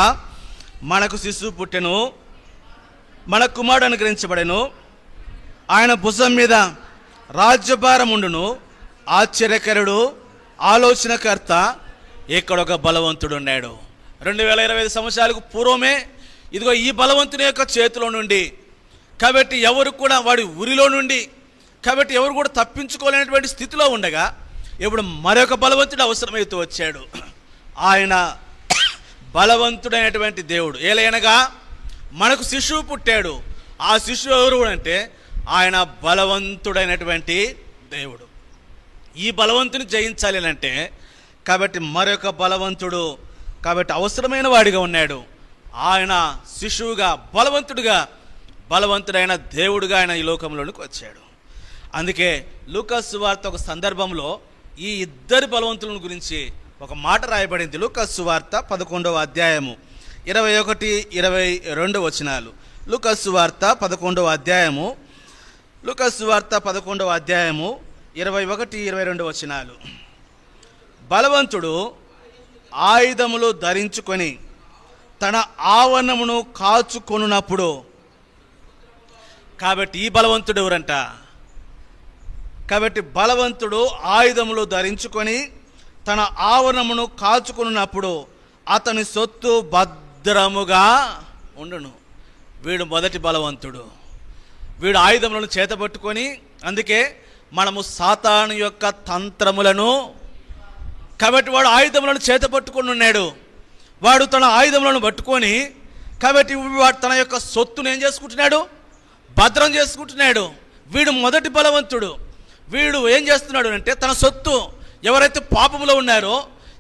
మనకు శిశువు పుట్టెను, మన కుమారుడు అనుగ్రహించబడెను, ఆయన భుజం మీద రాజ్యభారం ఉండును, ఆశ్చర్యకరుడు, ఆలోచనకర్త, ఇక్కడ ఒక బలవంతుడు ఉన్నాడు. 2025 సంవత్సరాలకు పూర్వమే ఇదిగో ఈ బలవంతుని యొక్క చేతిలో నుండి, కాబట్టి ఎవరు కూడా వాడి ఉరిలో నుండి, కాబట్టి ఎవరు కూడా తప్పించుకోలేనటువంటి స్థితిలో ఉండగా ఇప్పుడు మరొక బలవంతుడు అవసరమైతే వచ్చాడు. ఆయన బలవంతుడైనటువంటి దేవుడు. ఏలైనగా మనకు శిశువు పుట్టాడు. ఆ శిశువు ఎవరు అంటే ఆయన బలవంతుడైనటువంటి దేవుడు. ఈ బలవంతుని జయించాలి అంటే కాబట్టి మరొక బలవంతుడు, కాబట్టి అవసరమైన వాడిగా ఉన్నాడు. ఆయన శిశువుగా బలవంతుడైన దేవుడుగా ఆయన ఈ లోకంలోనికి వచ్చాడు. అందుకే లూకాసు సువార్త ఒక సందర్భంలో ఈ ఇద్దరు బలవంతుల గురించి ఒక మాట రాయబడింది. లూకాసు సువార్త 11వ అధ్యాయము 21-22 వచనాలు. లూకాసు సువార్త 11వ అధ్యాయము 21-22 వచనాలు. బలవంతుడు ఆయుధములు ధరించుకొని తన ఆవరణమును కాచుకొనున్నప్పుడు, కాబట్టి ఈ బలవంతుడు ఎవరంట? కాబట్టి బలవంతుడు ఆయుధములు ధరించుకొని తన ఆవరణమును కాచుకున్నప్పుడు అతని సొత్తు భద్రముగా ఉండును. వీడు మొదటి బలవంతుడు. వీడు ఆయుధములను చేతబట్టుకొని, అందుకే మనము సాతాను యొక్క తంత్రములను, కాబట్టి వాడు ఆయుధములను చేతబట్టుకొని ఉన్నాడు. వాడు తన ఆయుధములను పట్టుకొని, కాబట్టి వాడు తన యొక్క సొత్తును ఏం చేసుకుంటున్నాడు? భద్రం చేసుకుంటున్నాడు. వీడు మొదటి బలవంతుడు. వీడు ఏం చేస్తున్నాడు అంటే తన సొత్తు, ఎవరైతే పాపంలో ఉన్నారో,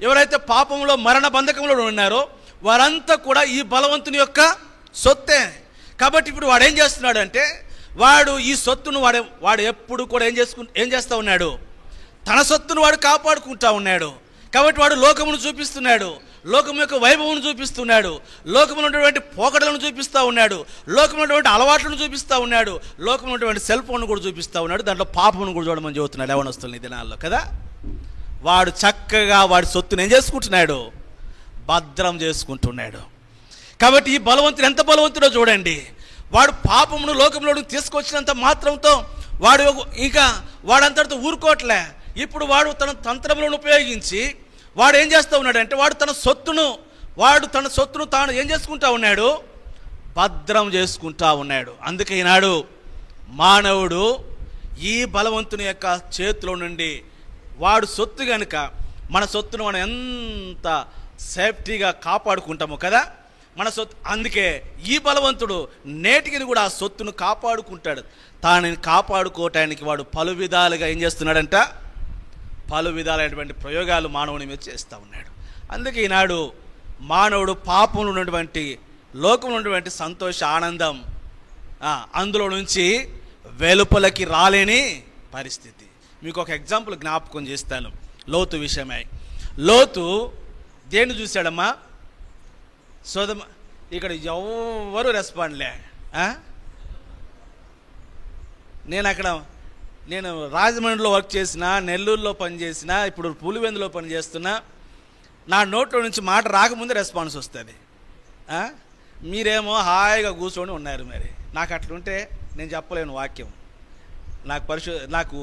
ఎవరైతే పాపంలో మరణ బంధకంలో ఉన్నారో వారంతా కూడా ఈ బలవంతుని యొక్క సొత్తే. కాబట్టి ఇప్పుడు వాడు ఏం చేస్తున్నాడు అంటే వాడు ఈ సొత్తును వాడు ఎప్పుడు కూడా ఏం చేస్తూ ఉన్నాడు? తన సొత్తును వాడు కాపాడుకుంటా ఉన్నాడు. కాబట్టి వాడు లోకమును చూపిస్తున్నాడు, లోకం యొక్క వైభవమును చూపిస్తున్నాడు, లోకంలో ఉన్నటువంటి పోకడలను చూపిస్తూ ఉన్నాడు, లోకంలో ఉన్నటువంటి అలవాట్లను చూపిస్తూ ఉన్నాడు, లోకంలో ఉన్నటువంటి సెల్ ఫోన్ కూడా చూపిస్తూ ఉన్నాడు. దాంట్లో పాపమును కూడా చూడమని చెబుతున్నాడు యవ్వనస్తుల్ని ఈ దినాల్లో కదా. వాడు చక్కగా వాడి సొత్తును ఏం చేసుకుంటున్నాడు? భద్రం చేసుకుంటున్నాడు. కాబట్టి ఈ బలవంతుడు ఎంత బలవంతుడో చూడండి. వాడు పాపమును లోకంలో తీసుకొచ్చినంత మాత్రంతో వాడంతటితో ఊరుకోవట్లే. ఇప్పుడు వాడు తన తంత్రములను ఉపయోగించి వాడు ఏం చేస్తూ ఉన్నాడంటే వాడు తన సొత్తును తాను ఏం చేసుకుంటా ఉన్నాడు? భద్రం చేసుకుంటా ఉన్నాడు. అందుకే ఈనాడు మానవుడు ఈ బలవంతుని యొక్క చేతిలో నుండి వాడు సొత్తు కనుక మన సొత్తును మనం ఎంత సేఫ్టీగా కాపాడుకుంటాము కదా మన సొత్తు. అందుకే ఈ బలవంతుడు నేటికి కూడా ఆ సొత్తును కాపాడుకుంటాడు. తాను కాపాడుకోవటానికి వాడు పలు విధాలుగా ఏం చేస్తున్నాడంట? పలు విధాలైనటువంటి ప్రయోగాలు మానవుని మీద చేస్తూ ఉన్నాడు. అందుకే ఈనాడు మానవుడు పాపంలో ఉన్నటువంటి లోకంలో ఉన్నటువంటి సంతోష ఆనందం అందులో నుంచి వెలుపలకి రాలేని పరిస్థితి. మీకు ఒక ఎగ్జాంపుల్ జ్ఞాపకం చేస్తాను. లోతు విషయమై. లోతు దేన్ని చూశాడమ్మా? సోదమ. ఇక్కడ ఎవరు రెస్పాండ్లే. నేను రాజమండ్రిలో వర్క్ చేసిన, నెల్లూరులో పనిచేసిన, ఇప్పుడు పులివెందులో పనిచేస్తున్నా. నా నోట్లో నుంచి మాట రాకముందే రెస్పాన్స్ వస్తుంది. మీరేమో హాయిగా కూర్చొని ఉన్నారు. మరి నాకు అట్లుంటే నేను చెప్పలేను వాక్యం. నాకు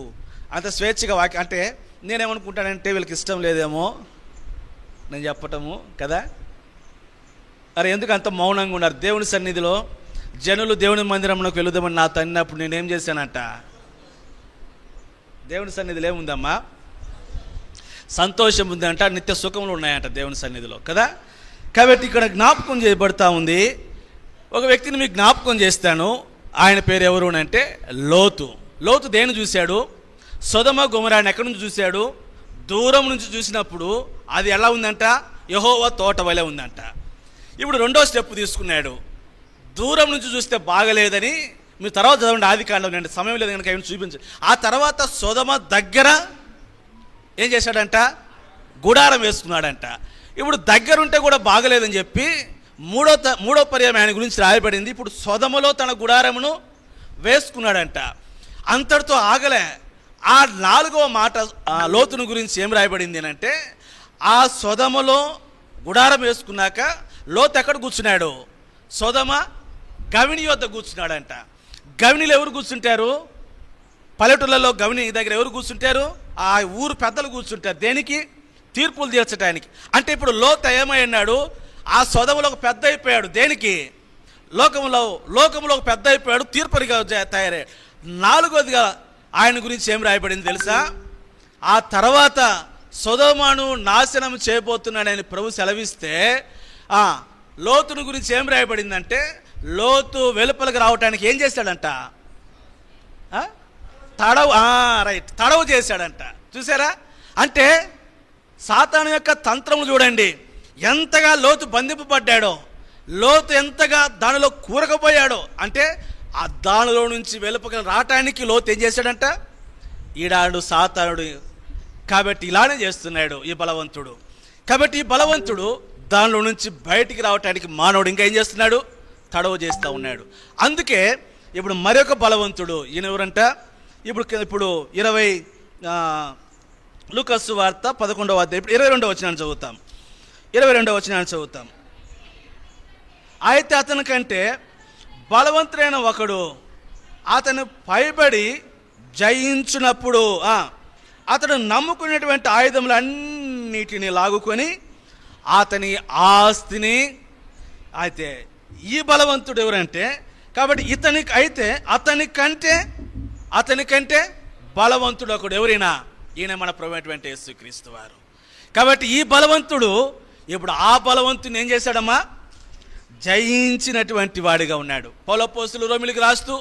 అంత స్వేచ్ఛగా వాక్యం అంటే నేనేమనుకుంటానంటే వీళ్ళకి ఇష్టం లేదేమో నేను చెప్పటము కదా. అరే ఎందుకు అంత మౌనంగా ఉన్నారు? దేవుని సన్నిధిలో జనులు దేవుని మందిరంలోకి వెళుదామని నా తన్నప్పుడు నేనేం చేశానంట? దేవుని సన్నిధిలో ఏముందమ్మా? సంతోషం ఉందంట, నిత్య సుఖములు ఉన్నాయంట దేవుని సన్నిధిలో కదా. కాబట్టి ఇక్కడ జ్ఞాపకం చేయబడతా ఉంది. ఒక వ్యక్తిని మీకు జ్ఞాపకం చేస్తాను. ఆయన పేరు ఎవరు అంటే లోతు. లోతు దేన్ని చూశాడు? సొదొమ గొమొరాని ఎక్కడి నుంచి చూశాడు? దూరం నుంచి చూసినప్పుడు అది ఎలా ఉందంట? యెహోవా తోట వలె ఉందంట. ఇప్పుడు రెండో స్టెప్ తీసుకున్నాడు. దూరం నుంచి చూస్తే బాగలేదని మీరు తర్వాత చదవండి ఆదికాండం. నేను సమయం లేదు కనుక ఏమైనా చూపించు. ఆ తర్వాత సొదొమ దగ్గర ఏం చేశాడంట? గుడారం వేసుకున్నాడంట. ఇప్పుడు దగ్గరుంటే కూడా బాగలేదని చెప్పి మూడో పర్యాయం ఆయన గురించి రాయబడింది. ఇప్పుడు సొదొమలో తన గుడారమును వేసుకున్నాడంట. అంతటితో ఆగలే. ఆ 4వ మాట లోతును గురించి ఏం రాయబడింది అంటే ఆ సొదొమలో గుడారం వేసుకున్నాక లోతు ఎక్కడ కూర్చున్నాడు? సొదొమ గవిని యొద్ద కూర్చున్నాడంట. గవినిలో ఎవరు కూర్చుంటారు? పల్లెటూళ్ళలో గవిని దగ్గర ఎవరు కూర్చుంటారు? ఆ ఊరు పెద్దలు కూర్చుంటారు. దేనికి? తీర్పులు తీర్చడానికి. అంటే ఇప్పుడు లోతు ఏమై ఉన్నాడు? ఆ సొదొమలో ఒక పెద్ద అయిపోయాడు. దేనికి? లోకంలో ఒక పెద్ద అయిపోయాడు, తీర్పరిగా తయారయ్యాడు. నాలుగోదిగా ఆయన గురించి ఏం రాయబడింది తెలుసా? ఆ తర్వాత సొదొమను నాశనం చేయబోతున్నాడని ప్రభు సెలవిస్తే లోతుని గురించి ఏం రాయబడిందంటే, లోతు వెలుపలకు రావటానికి ఏం చేశాడంట? తడవు చేశాడంట. చూసారా? అంటే సాతాను యొక్క తంత్రములు చూడండి, ఎంతగా లోతు బంధింపబడ్డాడో, లోతు ఎంతగా దానిలో కూరకపోయాడో. అంటే ఆ దానిలో నుంచి వెలుపలకు రావటానికి లోతు ఏం చేశాడంట? ఈడాడు సాతానుడు. కాబట్టి ఇలానే చేస్తున్నాడు ఈ బలవంతుడు. కాబట్టి ఈ బలవంతుడు దానిలో నుంచి బయటికి రావటానికి మానవుడు ఇంకా ఏం చేస్తున్నాడు? తడవు చేస్తూ ఉన్నాడు. అందుకే ఇప్పుడు మరొక బలవంతుడు, ఈయన ఎవరంట? ఇప్పుడు 20 లూకా సువార్త 11వ అధ్యాయం 22వ వచనాన్ని చదువుతాం. 22వ వచనాన్ని చదువుతాం. అయితే అతని కంటే బలవంతుడైన ఒకడు అతను పైబడి జయించినప్పుడు అతడు నమ్ముకునేటువంటి ఆయుధములన్నిటిని లాగుకొని అతని ఆస్తిని. అయితే ఈ బలవంతుడు ఎవరంటే, కాబట్టి అతని కంటే బలవంతుడు ఒకడు ఎవరైనా, ఈయన మన ప్రభువైనటువంటి యేసుక్రీస్తు వారు. కాబట్టి ఈ బలవంతుడు ఇప్పుడు ఆ బలవంతుని ఏం చేశాడమ్మా? జయించినటువంటి వాడిగా ఉన్నాడు. పౌలపోస్తులు రోమిలికి రాస్తూ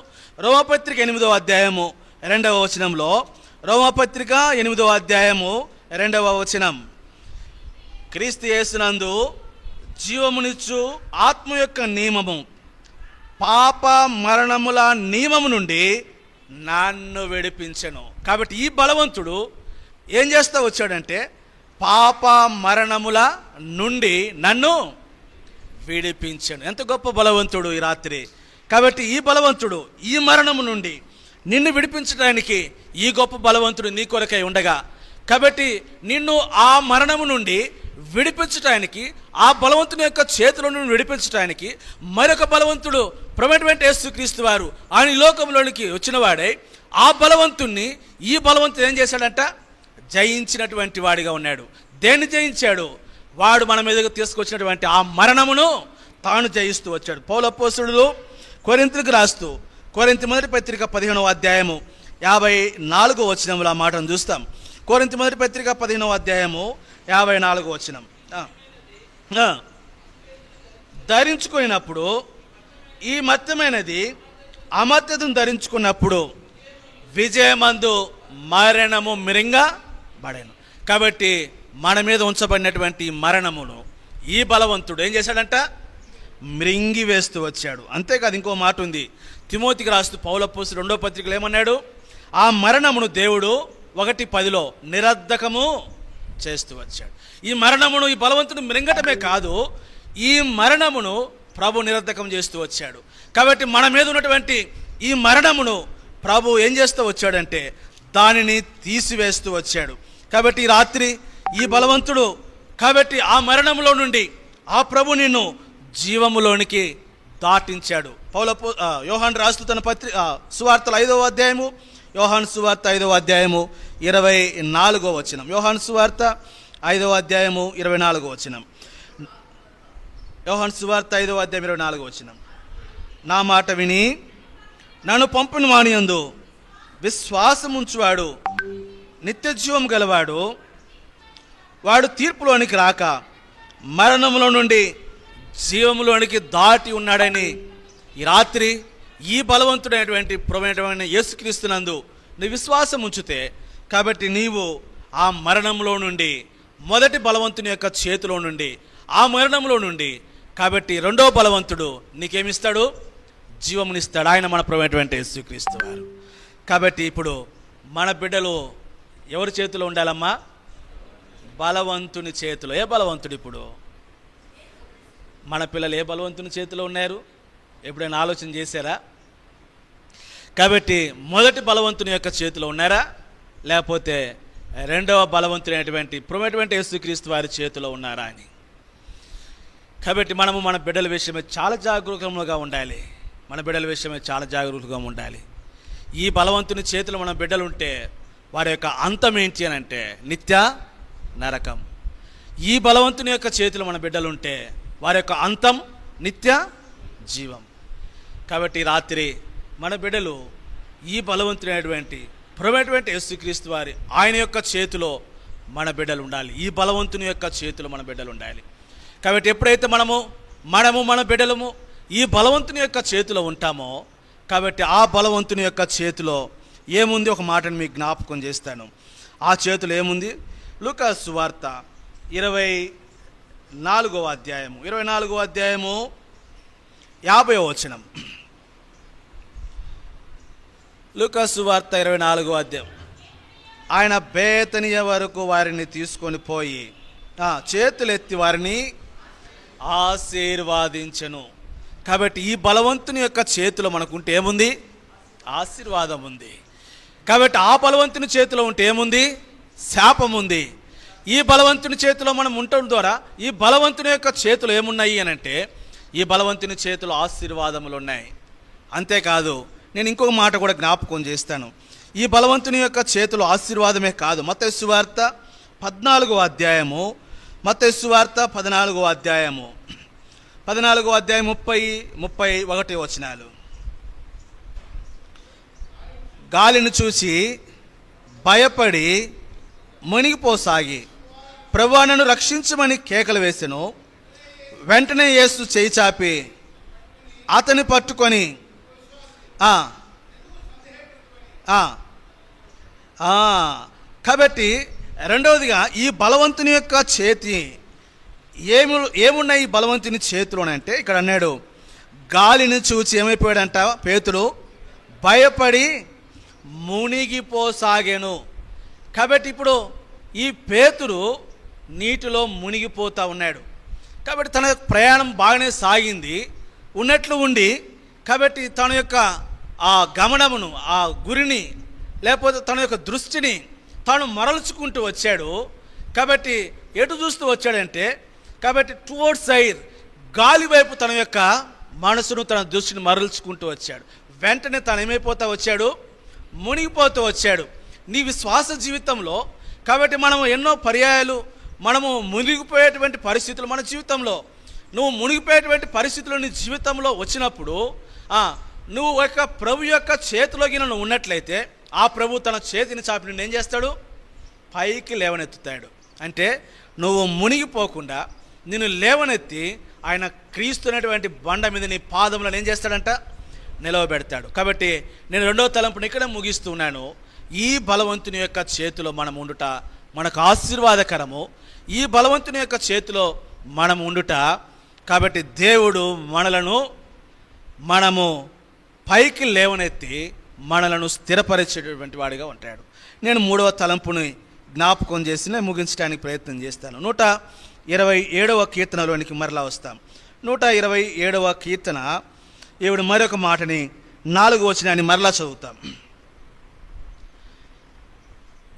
రోమపత్రిక 8వ అధ్యాయము 2వ వచనంలో, రోమపత్రిక 8వ అధ్యాయము 2వ వచనం, క్రీస్తు యేసునందు జీవమునిచ్చు ఆత్మ యొక్క నియమము పాప మరణముల నియమము నుండి నన్ను విడిపించెను. కాబట్టి ఈ బలవంతుడు ఏం చేస్తూ వచ్చాడంటే, పాప మరణముల నుండి నన్ను విడిపించెను. ఎంత గొప్ప బలవంతుడు ఈ రాత్రి. కాబట్టి ఈ బలవంతుడు ఈ మరణము నుండి నిన్ను విడిపించడానికి ఈ గొప్ప బలవంతుడు నీ కొరకై ఉండగా, కాబట్టి నిన్ను ఆ మరణము నుండి విడిపించడానికి, ఆ బలవంతుని యొక్క చేతిలో నుండి విడిపించడానికి మరొక బలవంతుడు ప్రభువైనటువంటి యేసుక్రీస్తు వారు ఆయన లోకంలోనికి వచ్చిన వాడై ఆ బలవంతుణ్ణి ఈ బలవంతుడు ఏం చేశాడంట? జయించినటువంటి వాడిగా ఉన్నాడు. దేన్ని జయించాడు? వాడు మన మీదకు తీసుకొచ్చినటువంటి ఆ మరణమును తాను జయిస్తూ వచ్చాడు. పౌలపోస్తుడు కొరింథీయులకు రాస్తూ కొరింథీ మొదటి పత్రిక 15వ అధ్యాయము 54వ వచనంలో ఆ మాటను చూస్తాం. కొరింథీ మొదటి పత్రిక 15వ అధ్యాయము 54వ వచనం. ధరించుకున్నప్పుడు ఈ మత్యమైనది అమర్త్యతను ధరించుకున్నప్పుడు విజయమందు మరణము మిరింగబడెను. కాబట్టి మన మీద ఉంచబడినటువంటి మరణమును ఈ బలవంతుడు ఏం చేశాడంట? మిరింగి వేస్తూ వచ్చాడు. అంతేకాదు, ఇంకో మాట ఉంది. తిమోతికి రాస్తూ పౌలపోస్తలుడు 2వ పత్రికలో ఏమన్నాడు? ఆ మరణమును దేవుడు 1:10 నిరర్ధకము చేస్తూ వచ్చాడు. ఈ మరణమును ఈ బలవంతుడు మిరింగటమే కాదు, ఈ మరణమును ప్రభు నిరర్ధకం చేస్తూ వచ్చాడు. కాబట్టి మన మీద ఉన్నటువంటి ఈ మరణమును ప్రభు ఏం చేస్తూ వచ్చాడంటే దానిని తీసివేస్తూ వచ్చాడు. కాబట్టి ఈ రాత్రి ఈ బలవంతుడు, కాబట్టి ఆ మరణంలో నుండి ఆ ప్రభు నిన్ను జీవములోనికి దాటించాడు. యోహాను రాస్తూ తన సువార్తలు 5వ అధ్యాయము, యోహాను సువార్త 5వ అధ్యాయము 24వ వచనం. యోహాను సువార్త 5వ అధ్యాయము 24వ వచనం. యోహాను సువార్త 5వ అధ్యాయం 24వ వచనం. నా మాట విని నన్ను పంపిన వానియందు విశ్వాసముంచువాడు నిత్య జీవం గలవాడు, వాడు తీర్పులోనికి రాక మరణంలో నుండి జీవములోనికి దాటి ఉన్నాడని ఈ రాత్రి ఈ బలవంతుడైనటువంటి ప్రభువైనటువంటి యేసుక్రీస్తునందు నీ విశ్వాసం ఉంచితే, కాబట్టి నీవు ఆ మరణంలో నుండి, మొదటి బలవంతుని యొక్క చేతిలో నుండి, ఆ మరణంలో నుండి, కాబట్టి రెండో బలవంతుడు నీకేమిస్తాడు? జీవమునిస్తాడు. ఆయన మన ప్రభువైనటువంటి యేసుక్రీస్తు వారు. కాబట్టి ఇప్పుడు మన బిడ్డలు ఎవరి చేతిలో ఉండాలమ్మా? బలవంతుని చేతిలో. ఏ బలవంతుడు? ఇప్పుడు మన పిల్లలు ఏ బలవంతుని చేతిలో ఉన్నారు? ఎప్పుడైనా ఆలోచన చేశారా? కాబట్టి మొదటి బలవంతుని యొక్క చేతిలో ఉన్నారా, లేకపోతే రెండవ బలవంతుడైనటువంటి ప్రభువైనటువంటి యేసుక్రీస్తు వారి చేతిలో ఉన్నారా అని. కాబట్టి మనము మన బిడ్డల విషయమే చాలా జాగరూకంగా ఉండాలి. మన బిడ్డల విషయమే చాలా జాగరూకంగా ఉండాలి. ఈ బలవంతుని చేతిలో మన బిడ్డలు ఉంటే వారి యొక్క అంతం ఏంటి అని అంటే నిత్య నరకం. ఈ బలవంతుని యొక్క చేతిలో మన బిడ్డలు ఉంటే వారి యొక్క అంతం నిత్య జీవం. కాబట్టి రాత్రి మన బిడ్డలు ఈ బలవంతుడైనటువంటి ప్రభువైనటువంటి యేసుక్రీస్తు వారి ఆయన యొక్క చేతిలో మన బిడ్డలు ఉండాలి. ఈ బలవంతుని యొక్క చేతిలో మన బిడ్డలు ఉండాలి. కాబట్టి ఎప్పుడైతే మనము మన బిడ్డలము ఈ బలవంతుని యొక్క చేతిలో ఉంటామో, కాబట్టి ఆ బలవంతుని యొక్క చేతిలో ఏముంది ఒక మాటను మీకు జ్ఞాపకం చేస్తాను. ఆ చేతిలో ఏముంది? లూకా సువార్త 24వ అధ్యాయము 50వ వచనం. లూకా సువార్త 24వ అధ్యాయం. ఆయన బేతనియ వరకు వారిని తీసుకొని పోయి చేతులెత్తి వారిని ఆశీర్వాదించెను. కాబట్టి ఈ బలవంతుని యొక్క చేతిలో మనకుంటే ఏముంది? ఆశీర్వాదం ఉంది. కాబట్టి ఆ బలవంతుని చేతిలో ఉంటే ఏముంది? శాపం ఉంది. ఈ బలవంతుని చేతిలో మనం ఉండటం ద్వారా ఈ బలవంతుని యొక్క చేతులు ఏమున్నాయి అని అంటే ఈ బలవంతుని చేతిలో ఆశీర్వాదములు ఉన్నాయి. అంతేకాదు, నేను ఇంకొక మాట కూడా జ్ఞాపకం చేస్తాను. ఈ బలవంతుని యొక్క చేతిలో ఆశీర్వాదమే కాదు, మత్తయి సువార్త 14వ అధ్యాయము 14వ అధ్యాయము 30-31 వచనాలు. గాలిని చూసి భయపడి మునిగిపోసాగి ప్రభువా నన్ను రక్షించమని కేకలు వేసెను. వెంటనే యేసు చేయి చాపి అతన్ని పట్టుకొని కాబట్టి రెండవదిగా ఈ బలవంతుని యొక్క చేతి ఏమున్నాయి ఈ బలవంతుని చేతిలోనంటే ఇక్కడ అన్నాడు, గాలిని చూచి ఏమైపోయాడంట పేతురు? భయపడి మునిగిపోసాగాను. కాబట్టి ఇప్పుడు ఈ పేతురు నీటిలో మునిగిపోతూ ఉన్నాడు. కాబట్టి తన ప్రయాణం బాగానే సాగింది ఉన్నట్లు ఉండి, కాబట్టి తన యొక్క ఆ గమనమును, ఆ గురిని, లేకపోతే తన యొక్క దృష్టిని తాను మరల్చుకుంటూ వచ్చాడు. కాబట్టి ఎటు చూస్తూ వచ్చాడంటే, కాబట్టి టువర్డ్ సైడ్, గాలి వైపు తన యొక్క మనసును, తన దృష్టిని మరల్చుకుంటూ వచ్చాడు. వెంటనే తను ఏమైపోతూ వచ్చాడు? మునిగిపోతూ వచ్చాడు. నీ విశ్వాస జీవితంలో కాబట్టి మనం ఎన్నో పర్యాయాలు మనము మునిగిపోయేటువంటి పరిస్థితులు మన జీవితంలో, నువ్వు మునిగిపోయేటువంటి పరిస్థితులు నీ జీవితంలో వచ్చినప్పుడు నువ్వు ఒక ప్రభు యొక్క చేతిలోకి నువ్వు ఉన్నట్లయితే ఆ ప్రభు తన చేతిని చాపి నిన్ను ఏం చేస్తాడు? పైకి లేవనెత్తుతాడు. అంటే నువ్వు మునిగిపోకుండా నిన్ను లేవనెత్తి ఆయన క్రీస్తున్నటువంటి బండ మీద నీ పాదములను ఏం చేస్తాడంట? నిలవబెడతాడు. కాబట్టి నేను రెండవ తలంపుని ఇక్కడ ముగిస్తున్నాను. ఈ బలవంతుని యొక్క చేతిలో మనం ఉండుట మనకు ఆశీర్వాదకరము. ఈ బలవంతుని యొక్క చేతిలో మనం ఉండుట కాబట్టి దేవుడు మనము పైకి లేవనెత్తి మనలను స్థిరపరిచేటటువంటి వాడిగా ఉంటాడు. నేను మూడవ తలంపుని జ్ఞాపకం చేసి ముగించడానికి ప్రయత్నం చేస్తాను. 127వ కీర్తనలోనికి మరలా వస్తాం. 127వ కీర్తన ఈవిడ మరొక మాటని 4వ వచనాన్ని మరలా చదువుతాం.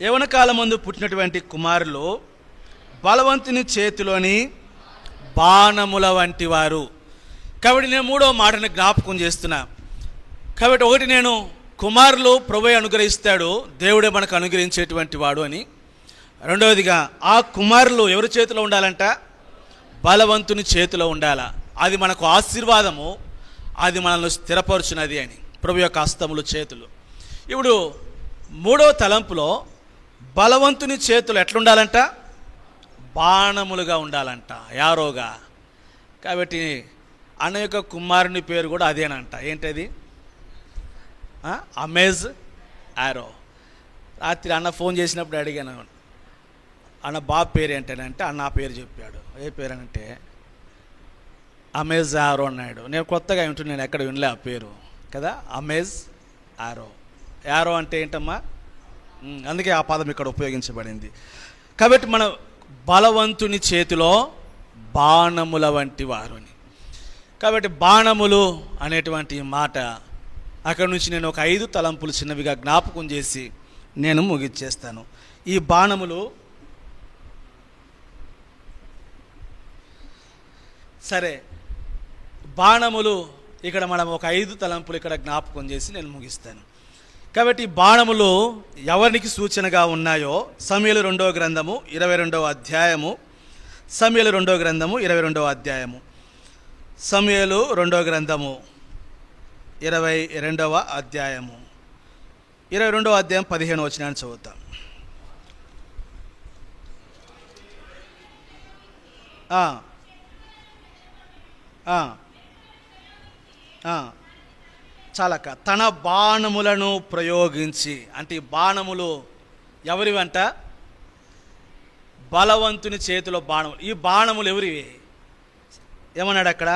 యవన కాలం ముందు పుట్టినటువంటి కుమారులు బలవంతుని చేతిలోని బాణముల వంటి వారు. కాబట్టి నేను మూడవ మాటని జ్ఞాపకం చేస్తున్నా. కాబట్టి ఒకటి, నేను కుమారులు ప్రభువే అనుగ్రహిస్తాడు, దేవుడే మనకు అనుగ్రహించేటువంటి వాడు అని. రెండవదిగా ఆ కుమారులు ఎవరి చేతిలో ఉండాలంట? బలవంతుని చేతిలో ఉండాల. అది మనకు ఆశీర్వాదము, అది మనల్ని స్థిరపరుచున్నది అని ప్రభు యొక్క హస్తములు, చేతులు. ఇప్పుడు మూడవ తలంపులో బలవంతుని చేతులు ఎట్లుండాలంట? బాణములుగా ఉండాలంట, యారోగా. కాబట్టి అన్న యొక్క కుమారుని పేరు కూడా అదేనంట. ఏంటది? Amaze arrow. రాత్రి అన్న ఫోన్ చేసినప్పుడు అడిగాను, అన్న బాబు పేరు ఏంటంటే అన్న ఆ పేరు చెప్పాడు. ఏ పేరు అంటే అమేజ్ యారో అన్నాడు. నేను కొత్తగా వింటున్నాను, నేను ఎక్కడ వినలే ఆ పేరు కదా. Amaze arrow. యారో అంటే ఏంటమ్మా? అందుకే ఆ పదం ఇక్కడ ఉపయోగించబడింది. కాబట్టి మన బలవంతుని చేతిలో బాణముల వంటి వారు అని. కాబట్టి బాణములు అనేటువంటి మాట అక్కడి నుంచి నేను ఒక 5 తలంపులు చిన్నవిగా జ్ఞాపకం చేసి నేను ముగిచ్చేస్తాను. ఈ బాణములు సరే, బాణములు ఇక్కడ మనం ఒక 5 తలంపులు ఇక్కడ జ్ఞాపకం చేసి నేను ముగిస్తాను. కాబట్టి ఈ బాణములు ఎవరికి సూచనగా ఉన్నాయో సమూయేలు 2వ గ్రంథము 22వ అధ్యాయము, సమూయేలు 2వ గ్రంథము 22వ అధ్యాయము, సమూయేలు 2వ గ్రంథము 22వ అధ్యాయము 22వ అధ్యాయం 15వ వచనాన్ని చదువుతాం. చాలక తన బాణములను ప్రయోగించి, అంటే ఈ బాణములు ఎవరివంట? బలవంతుని చేతిలో బాణములు. ఈ బాణములు ఎవరివి? ఏమన్నాడు అక్కడ?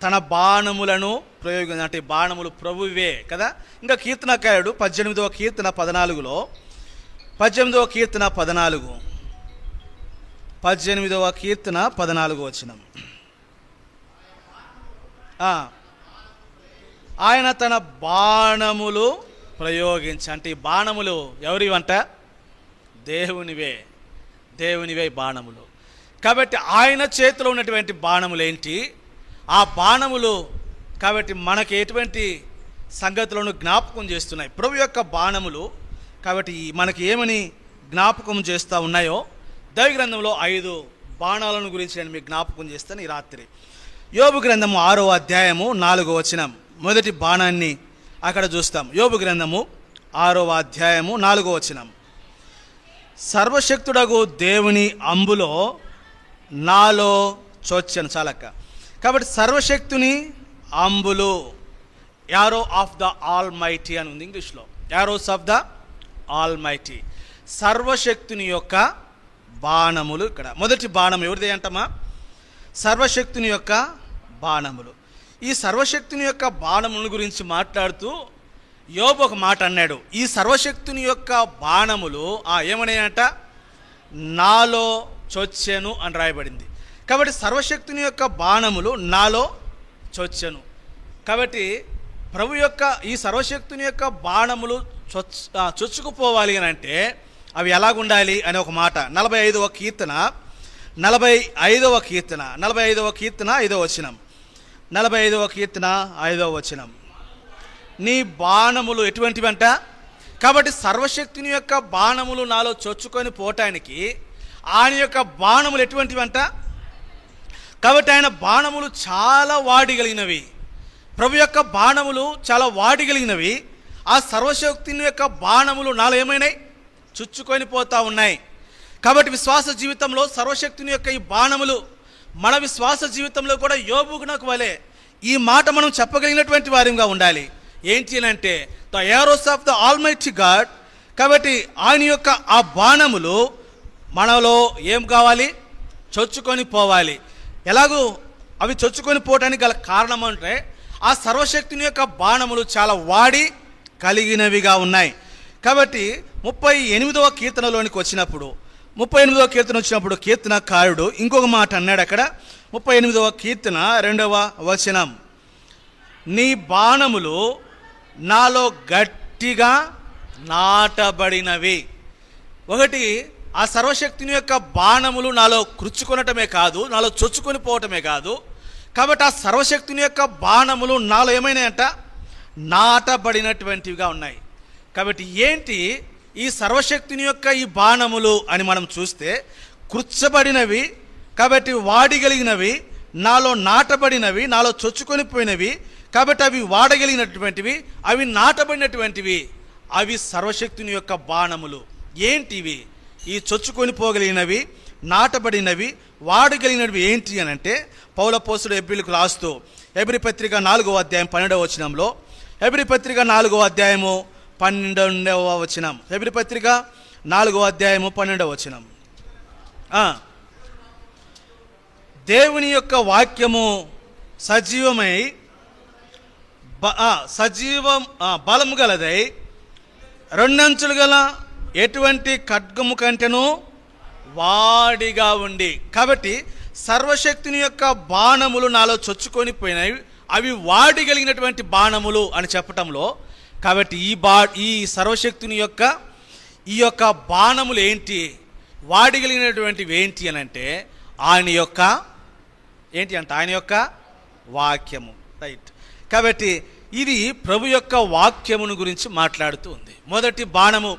తన బాణములను ప్రయోగించి, అంటే బాణములు ప్రభువే కదా. ఇంకా కీర్తనకారుడు 18వ కీర్తన 14లో, 18వ కీర్తన 14, 18వ కీర్తన 14 వచనం. ఆయన తన బాణములు ప్రయోగించి, అంటే ఈ బాణములు ఎవరివంట? దేవునివే, దేవునివే బాణములు. కాబట్టి ఆయన చేతిలో ఉన్నటువంటి బాణములు ఏంటి? ఆ బాణములు కాబట్టి మనకి ఎటువంటి సంగతులను జ్ఞాపకం చేస్తున్నాయి? ప్రభు యొక్క బాణములు కాబట్టి మనకి ఏమని జ్ఞాపకం చేస్తూ ఉన్నాయో దైవ గ్రంథంలో 5 బాణాలను గురించి నేను మీకు జ్ఞాపకం చేస్తాను ఈ రాత్రి. యోబు గ్రంథము 6వ అధ్యాయము 4వ వచనం, మొదటి బాణాన్ని అక్కడ చూస్తాం. యోబు గ్రంథము 6వ అధ్యాయము 4వ వచనం. సర్వశక్తుడగు దేవుని అంబులో నాలో చొచ్చెను. చాలక్క. కాబట్టి సర్వశక్తుని అంబులు, arrow of the almighty అని ఉంది ఇంగ్లీష్లో. Arrows of the almighty, సర్వశక్తుని యొక్క బాణములు. ఇక్కడ మొదటి బాణం ఎవరిది అంటమా? సర్వశక్తుని యొక్క బాణములు. ఈ సర్వశక్తుని యొక్క బాణముల గురించి మాట్లాడుతూ యోబు ఒక మాట అన్నాడు. ఈ సర్వశక్తుని యొక్క బాణములు ఏమన్నాయంట? నాలో చొచ్చెను అని రాయబడింది. కాబట్టి సర్వశక్తుని యొక్క బాణములు నాలో చొచ్చెను. కాబట్టి ప్రభు యొక్క ఈ సర్వశక్తుని యొక్క బాణములు చొచ్చుకుపోవాలి అని అంటే అవి ఎలాగుండాలి అని ఒక మాట. 45వ కీర్తన 45వ కీర్తన 45వ కీర్తన 5వ వచనం. 45వ కీర్తన 5వ వచనం. నీ బాణములు ఎటువంటివంట? కాబట్టి సర్వశక్తుని యొక్క బాణములు నాలో చొచ్చుకొని పోవటానికి ఆయన యొక్క బాణములు ఎటువంటివంట? కాబట్టి ఆయన బాణములు చాలా వాడిగలిగినవి. ప్రభు యొక్క బాణములు చాలా వాడిగలిగినవి. ఆ సర్వశక్తుని యొక్క బాణములు నాలో ఏమైనాయి? చుచ్చుకొని పోతా ఉన్నాయి. కాబట్టి విశ్వాస జీవితంలో సర్వశక్తుని యొక్క ఈ బాణములు మన విశ్వాస జీవితంలో కూడా యోబునకు వలె ఈ మాట మనం చెప్పగలిగినటువంటి వారిగా ఉండాలి. ఏంటి అని అంటే the arrows of the almighty God. కాబట్టి ఆయన యొక్క ఆ బాణములు మనలో ఏం కావాలి? చొచ్చుకొని పోవాలి. ఎలాగూ అవి చొచ్చుకొని పోవటానికి గల కారణం అంటే ఆ సర్వశక్తుని యొక్క బాణములు చాలా వాడి కలిగినవిగా ఉన్నాయి. కాబట్టి 38వ కీర్తనలోనికి వచ్చినప్పుడు 38వ కీర్తన వచ్చినప్పుడు కీర్తనకారుడు ఇంకొక మాట అన్నాడు అక్కడ. 38వ కీర్తన 2వ వచనం. నీ బాణములు నాలో గట్టిగా నాటబడినవి. ఒకటి, ఆ సర్వశక్తిని యొక్క బాణములు నాలో కృచ్చుకొనటమే కాదు, నాలో చొచ్చుకొని పోవటమే కాదు. కాబట్టి ఆ సర్వశక్తిని యొక్క బాణములు నాలో ఏమైనాయంట? నాటబడినటువంటివిగా ఉన్నాయి. కాబట్టి ఏంటి ఈ సర్వశక్తిని యొక్క ఈ బాణములు అని మనం చూస్తే కృచ్చబడినవి, కాబట్టి వాడగలిగినవి, నాలో నాటబడినవి, నాలో చొచ్చుకొని పోయినవి. కాబట్టి అవి వాడగలిగినటువంటివి, అవి నాటబడినటువంటివి, అవి సర్వశక్తిని యొక్క బాణములు. ఏంటివి? ఈ చొచ్చుకొని పోగలిగినవి, నాటబడినవి, వాడగలిగినవి ఏంటి అని అంటే పౌలు అపోస్తలుడు హెబ్రీయులకు రాస్తూ హెబ్రీ పత్రిక 4వ అధ్యాయం 12వ వచనంలో, హెబ్రీ పత్రిక 4వ అధ్యాయము 12వ వచనం, హెబ్రీ పత్రిక 4వ అధ్యాయము 12వ వచనం. దేవుని యొక్క వాక్యము సజీవమై బలము గలదై రెండంచులు గల ఎటువంటి ఖడ్గము కంటెను వాడిగా ఉండి. కాబట్టి సర్వశక్తిని యొక్క బాణములు నాలో చొచ్చుకొని పోయినవి, అవి వాడిగలిగినటువంటి బాణములు అని చెప్పటంలో, కాబట్టి ఈ సర్వశక్తిని యొక్క ఈ యొక్క బాణములు ఏంటి, వాడిగలిగినటువంటివి ఏంటి అని అంటే ఆయన యొక్క ఏంటి అంటే ఆయన యొక్క వాక్యము. రైట్. కాబట్టి ఇది ప్రభు యొక్క వాక్యమును గురించి మాట్లాడుతూ ఉంది. మొదటి బాణము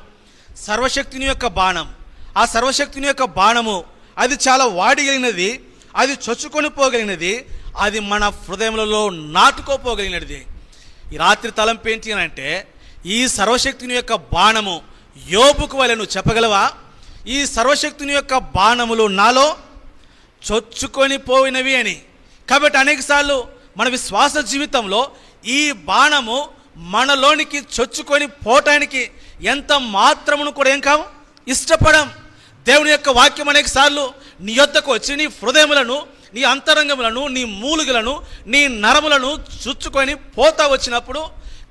సర్వశక్తిని యొక్క బాణం. ఆ సర్వశక్తిని యొక్క బాణము అది చాలా వాడిగలిగినది, అది చొచ్చుకొని పోగలిగినది, అది మన హృదయములలో నాటుకోపోగలిగినది. ఈ రాత్రి తలంపు ఏంటి అని అంటే, ఈ సర్వశక్తిని యొక్క బాణము యోబుకు వలె నువ్వు చెప్పగలవా? ఈ సర్వశక్తిని యొక్క బాణములు నాలో చొచ్చుకొని పోయినవి అని. కాబట్టి అనేకసార్లు మన విశ్వాస జీవితంలో ఈ బాణము మనలోనికి చొచ్చుకొని పోవటానికి ఎంత మాత్రమును కూడా ఏం కావు ఇష్టపడం. దేవుని యొక్క వాక్యం అనేక సార్లు నీ యొద్దకు వచ్చి నీ హృదయములను, నీ అంతరంగములను, నీ మూలుగులను, నీ నరములను చుచ్చుకొని పోతా వచ్చినప్పుడు,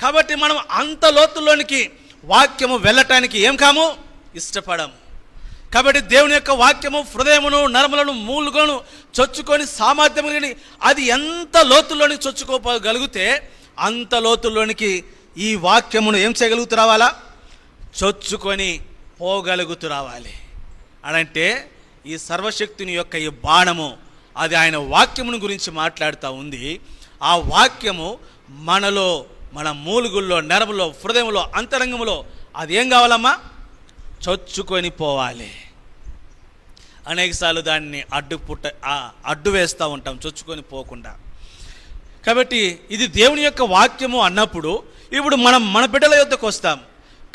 కాబట్టి మనం అంత లోతుల్లోనికి వాక్యము వెళ్ళటానికి ఏం కాము ఇష్టపడం. కాబట్టి దేవుని యొక్క వాక్యము హృదయమును, నరములను, మూలుగులను చొచ్చుకొని సామర్థ్యం కలిగి అది ఎంత లోతుల్లోనికి చొచ్చుకోగలిగితే అంత లోతుల్లోనికి ఈ వాక్యమును ఏం చేయగలుగుతూ రావాలా? చొచ్చుకొని పోగలుగుతూ రావాలి. అనంటే ఈ సర్వశక్తిని యొక్క ఈ బాణము అది ఆయన వాక్యమును గురించి మాట్లాడుతూ ఉంది. ఆ వాక్యము మనలో, మన మూలుగుల్లో, నరములో, హృదయంలో, అంతరంగంలో అది ఏం కావాలమ్మా? చొచ్చుకొని పోవాలి. అనేకసార్లు దాన్ని అడ్డు వేస్తూ ఉంటాం చొచ్చుకొని పోకుండా. కాబట్టి ఇది దేవుని యొక్క వాక్యము అన్నప్పుడు ఇప్పుడు మనం మన బిడ్డల యొద్దకు వస్తాం.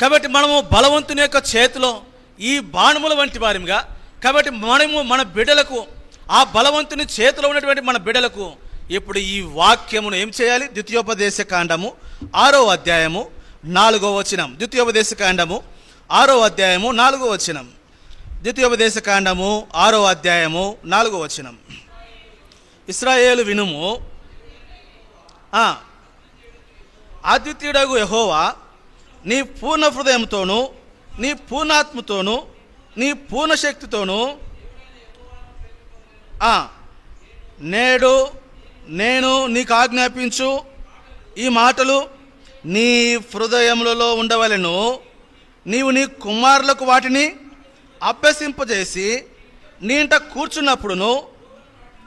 కాబట్టి మనము బలవంతుని యొక్క చేతిలో ఈ బాణముల వంటి వారిగా, కాబట్టి మనము మన బిడ్డలకు, ఆ బలవంతుని చేతిలో ఉన్నటువంటి మన బిడ్డలకు ఇప్పుడు ఈ వాక్యమును ఏం చేయాలి? ద్వితీయోపదేశ కాండము 6వ అధ్యాయము 4వ వచనం. ద్వితీయోపదేశ కాండము 6వ అధ్యాయము 4వ వచనం. ద్వితీయోపదేశ కాండము 6వ అధ్యాయము 4వ వచనం. ఇశ్రాయేలు వినుము, అద్వితీయుడగు యెహోవా నీ పూర్ణ హృదయంతోనూ, నీ పూర్ణాత్మతోనూ, నీ పూర్ణ శక్తితోనూ నేడు నేను నీకు ఆజ్ఞాపించు ఈ మాటలు నీ హృదయములలో ఉండవలెను. నీవు నీ కుమారులకు వాటిని అభ్యసింపజేసి నీ ఇంట కూర్చున్నప్పుడును,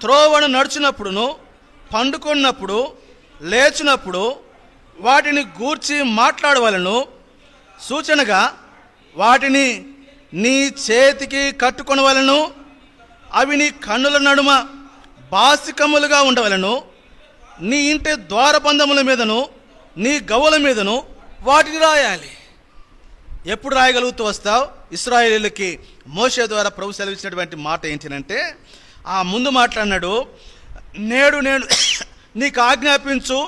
త్రోవను నడుచున్నప్పుడును, పండుకున్నప్పుడు, లేచినప్పుడు వాటిని గూర్చి మాట్లాడవలను. సూచనగా వాటిని నీ చేతికి కట్టుకొనవలను. అవి నీ కన్నుల నడుమ బాసికములుగా ఉండవలను. నీ ఇంటి ద్వారబంధముల మీదను, నీ గవ్వల మీదను వాటిని రాయాలి. ఎప్పుడు రాయగలుగుతూ వస్తావు? ఇశ్రాయేలీయులకి మోషే ద్వారా ప్రభు సెలవిచ్చినటువంటి మాట ఏంటంటే, ఆ ముందు మాట్లాడినాడు, నేడు నేను నీకు ఆజ్ఞాపించు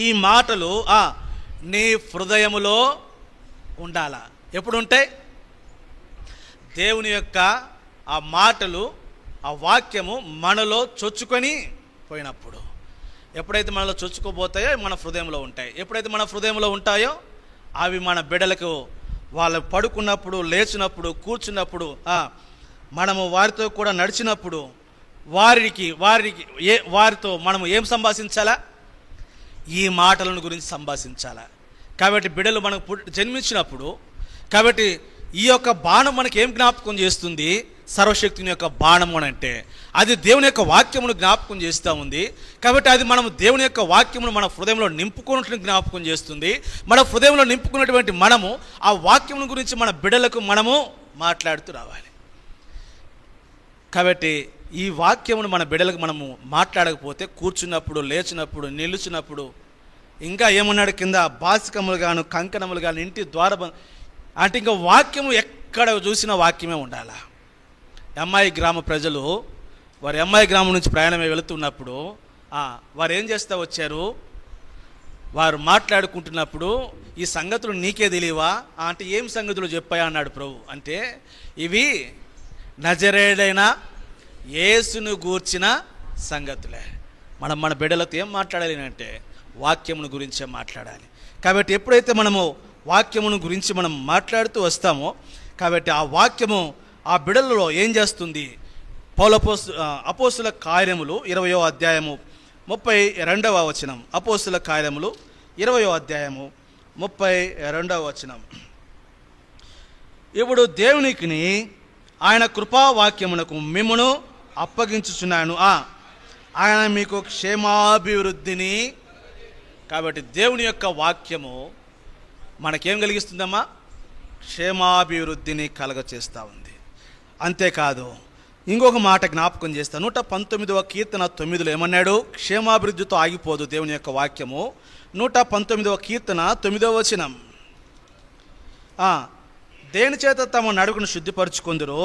ఈ మాటలు నీ హృదయములో ఉండాలా. ఎప్పుడు ఉంటాయి? దేవుని యొక్క ఆ మాటలు, ఆ వాక్యము మనలో చొచ్చుకొని పోయినప్పుడు. ఎప్పుడైతే మనలో చొచ్చుకోబోతాయో మన హృదయంలో ఉంటాయి. ఎప్పుడైతే మన హృదయంలో ఉంటాయో అవి మన బిడ్డలకు వాళ్ళు పడుకున్నప్పుడు, లేచినప్పుడు, కూర్చున్నప్పుడు, మనము వారితో కూడా నడిచినప్పుడు వారితో మనము ఏం సంభాషించాలా? ఈ మాటలను గురించి సంభాషించాలా. కాబట్టి బిడ్డలు మనకు జన్మించినప్పుడు, కాబట్టి ఈ యొక్క బాణం మనకి ఏం జ్ఞాపకం చేస్తుంది? సర్వశక్తిని యొక్క బాణము అని అంటే అది దేవుని యొక్క వాక్యమును జ్ఞాపకం చేస్తూ ఉంది. కాబట్టి అది మనం దేవుని యొక్క వాక్యమును మన హృదయంలో నింపుకున్నట్లు జ్ఞాపకం చేస్తుంది. మన హృదయంలో నింపుకున్నటువంటి మనము ఆ వాక్యమును గురించి మన బిడ్డలకు మనము మాట్లాడుతూ రావాలి. కాబట్టి ఈ వాక్యమును మన బిడ్డలకు మనము మాట్లాడకపోతే కూర్చున్నప్పుడు, లేచినప్పుడు, నిలుచున్నప్పుడు, ఇంకా ఏమన్నాడు కింద, బాసికములు గాను, కంకణములు గాను, ఇంటి ద్వారబంధ అంటే ఇంకా వాక్యము ఎక్కడ చూసినా వాక్యమే ఉండాలా. ఎంఐ గ్రామ ప్రజలు వారు ఎంఐ గ్రామం నుంచి ప్రయాణమే వెళుతున్నప్పుడు వారు ఏం చేస్తూ వచ్చారు? వారు మాట్లాడుకుంటున్నప్పుడు, ఈ సంగతులు నీకే తెలియవా అంటే, ఏం సంగతులు చెప్పాయా అన్నాడు ప్రభు. అంటే ఇవి నజరేయుడైన యేసును గూర్చిన సంగతులే. మనం మన బిడ్డలతో ఏం మాట్లాడాలి అంటే వాక్యమును గురించే మాట్లాడాలి. కాబట్టి ఎప్పుడైతే మనము వాక్యమును గురించి మనం మాట్లాడుతూ వస్తామో, కాబట్టి ఆ వాక్యము ఆ బిడ్డలలో ఏం చేస్తుంది? అపోస్తుల కార్యములు 20వ అధ్యాయము 32వ వచనం. అపోస్తుల కార్యములు 20వ అధ్యాయము 32వ వచనం. ఇప్పుడు దేవునికి ఆయన కృపావాక్యమునకు మిమ్మును అప్పగించుచున్నాను. ఆయన మీకు క్షేమాభివృద్ధిని. కాబట్టి దేవుని యొక్క వాక్యము మనకేం కలిగిస్తుందమ్మా? క్షేమాభివృద్ధిని కలగచేస్తూ ఉంది. అంతేకాదు, ఇంకొక మాట జ్ఞాపకం చేస్తాను. 119వ కీర్తన 9లో ఏమన్నాడు? క్షేమాభివృద్ధితో ఆగిపోదు దేవుని యొక్క వాక్యము. 119వ కీర్తన 9వ వచనం, దేని చేత తమ నడుకును శుద్ధిపరచుకుందరు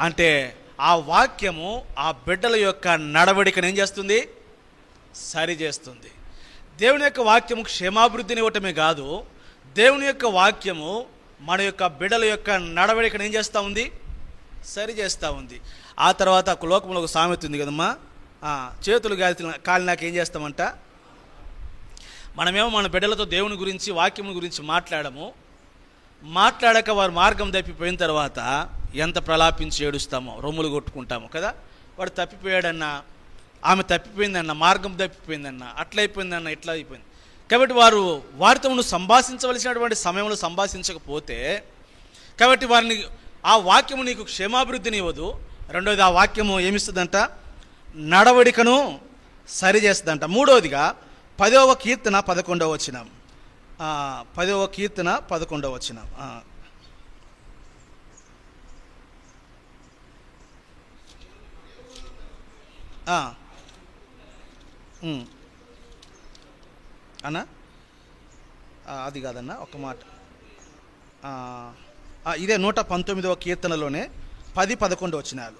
అంటే ఆ వాక్యము ఆ బిడ్డల యొక్క నడవడికను ఏం చేస్తుంది? సరి చేస్తుంది. దేవుని యొక్క వాక్యము క్షేమాభివృద్ధిని ఇవ్వటమే కాదు, దేవుని యొక్క వాక్యము మన యొక్క బిడ్డల యొక్క నడవడికను ఏం చేస్తూ ఉంది? సరి చేస్తూ ఉంది. ఆ తర్వాత లోకంలో ఒక సామెత ఉంది కదమ్మా, చేతులు కాలినాక ఏం చేస్తామంట? మనమేమో మన బిడ్డలతో దేవుని గురించి వాక్యం గురించి మాట్లాడాక వారు మార్గం తప్పిపోయిన తర్వాత ఎంత ప్రలాపించి ఏడుస్తామో, రొమ్ములు కొట్టుకుంటాము కదా. వాడు తప్పిపోయాడన్నా, ఆమె తప్పిపోయిందన్న, మార్గం తప్పిపోయిందన్న, అట్లయిపోయిందన్న, ఇట్లా అయిపోయింది. కాబట్టి వారితో నువ్వు సంభాషించవలసినటువంటి సమయంలో సంభాషించకపోతే, కాబట్టి వారిని ఆ వాక్యము నీకు క్షేమాభివృద్ధిని ఇవ్వదు. రెండోది, ఆ వాక్యము ఏమిస్తుందంట? నడవడికను సరి చేస్తుందంట. మూడవదిగా 10వ కీర్తన 11వ వచనం, 10వ కీర్తన 11వ వచనం. అన్నా అది కాదన్నా, ఒక మాట. ఇదే 119వ కీర్తనలోనే 10-11 వచనాలు.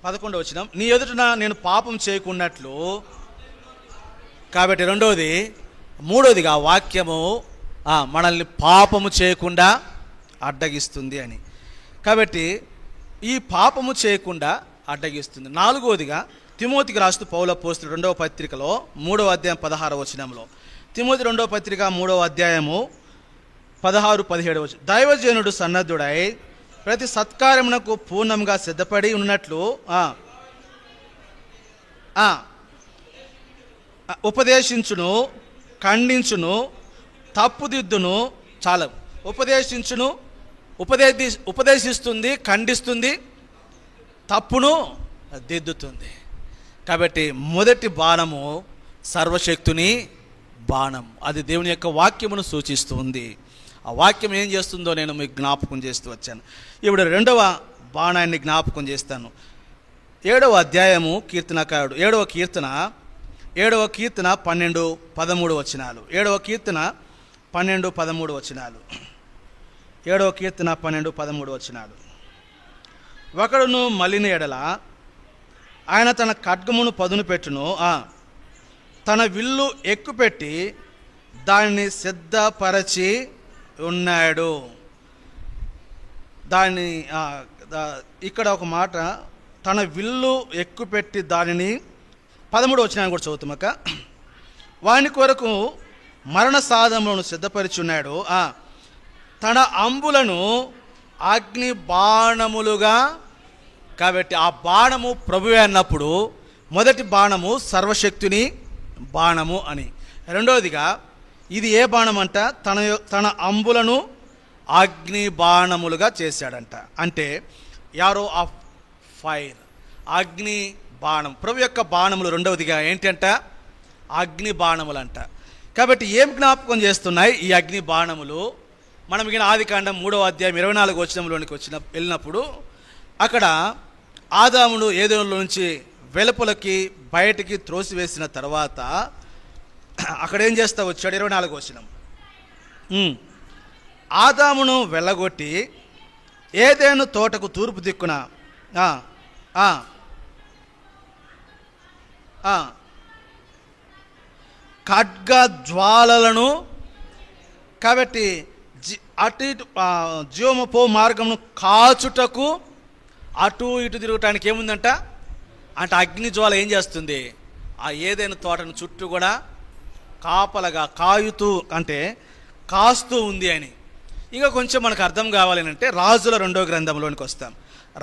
11వ వచనం, నీ ఎదుట నేను పాపం చేయకున్నట్లు. కాబట్టి రెండవది. మూడవదిగా వాక్యము మనల్ని పాపము చేయకుండా అడ్డగిస్తుంది అని. కాబట్టి ఈ పాపము చేయకుండా అడ్డగిస్తుంది. నాలుగవదిగా తిమోతికి రాస్తూ పౌలు అపోస్తలుడు 2వ పత్రికలో 3వ అధ్యాయం 16వ వచనంలో, తిమోతి 2వ పత్రిక 3వ అధ్యాయము 16-17 వచనం, దైవజనుడు సన్నద్ధుడై ప్రతి సత్కార్యమునకు పూర్ణంగా సిద్ధపడి ఉన్నట్లు ఉపదేశించును, ఖండించును, తప్పుదిద్దును. చాలా ఉపదేశించును, ఉపదేశిస్తుంది, ఖండిస్తుంది, తప్పును దిద్దుతుంది. కాబట్టి మొదటి బాణము సర్వశక్తుని బాణం. అది దేవుని యొక్క వాక్యమును సూచిస్తుంది. ఆ వాక్యం ఏం చేస్తుందో నేను మీకు జ్ఞాపకం చేస్తూ వచ్చాను. ఇప్పుడు రెండవ బాణాన్ని జ్ఞాపకం చేస్తాను. 7వ అధ్యాయము కీర్తనకారుడు, 7వ కీర్తన 12-13 వచనాలు. 7వ కీర్తన 12-13 వచనాలు. 7వ కీర్తన 12-13 వచనాలు. ఒకడును మలిన ఎడల ఆయన తన ఖడ్గమును పదును పెట్టును, తన విల్లు ఎక్కుపెట్టి దానిని సిద్ధపరచి ఉన్నాడు. దాన్ని ఇక్కడ ఒక మాట, తన విల్లు ఎక్కుపెట్టి దానిని 13 వచనాన్ని కూడా చదువుతామక్క. వాని కొరకు మరణ సాధనములను సిద్ధపరిచి ఉన్నాడు, తన అంబులను అగ్ని బాణములుగా. కాబట్టి ఆ బాణము ప్రభువే అన్నప్పుడు మొదటి బాణము సర్వశక్తుని బాణము అని. రెండవదిగా ఇది ఏ బాణం అంట? తన అంబులను అగ్ని బాణములుగా చేశాడంట. అంటే యారో ఆఫ్ ఫైర్, అగ్ని బాణం, ప్రభు యొక్క బాణములు. రెండవదిగా ఏంటంట? అగ్ని బాణములంట. కాబట్టి ఏం జ్ఞాపకం చేస్తున్నాయి ఈ అగ్ని బాణములు? మనం ఇక ఆదికాండం 3వ అధ్యాయం 24 వచనంలోనికి వెళ్ళినప్పుడు అక్కడ ఆదామును ఏదోలో నుంచి వెలుపలకి బయటికి త్రోసివేసిన తర్వాత అక్కడ ఏం చేస్తా వచ్చాడు? 24 వచనం, ఆదామును వెళ్ళగొట్టి ఏదేను తోటకు తూర్పు దిక్కున ఖడ్గ జ్వాలలను. కాబట్టి అటు ఇటు జీవము మార్గమును కాచుటకు అటు ఇటు తిరగటానికి ఏముందంట అంటే అగ్ని జ్వాల ఏం చేస్తుంది? ఆ ఏదైనా తోటను చుట్టూ కూడా కాపలగా కాయుతూ, అంటే కాస్తూ ఉంది అని. ఇంకా కొంచెం మనకు అర్థం కావాలి అంటే రాజుల 2వ గ్రంథంలోనికి వస్తాం.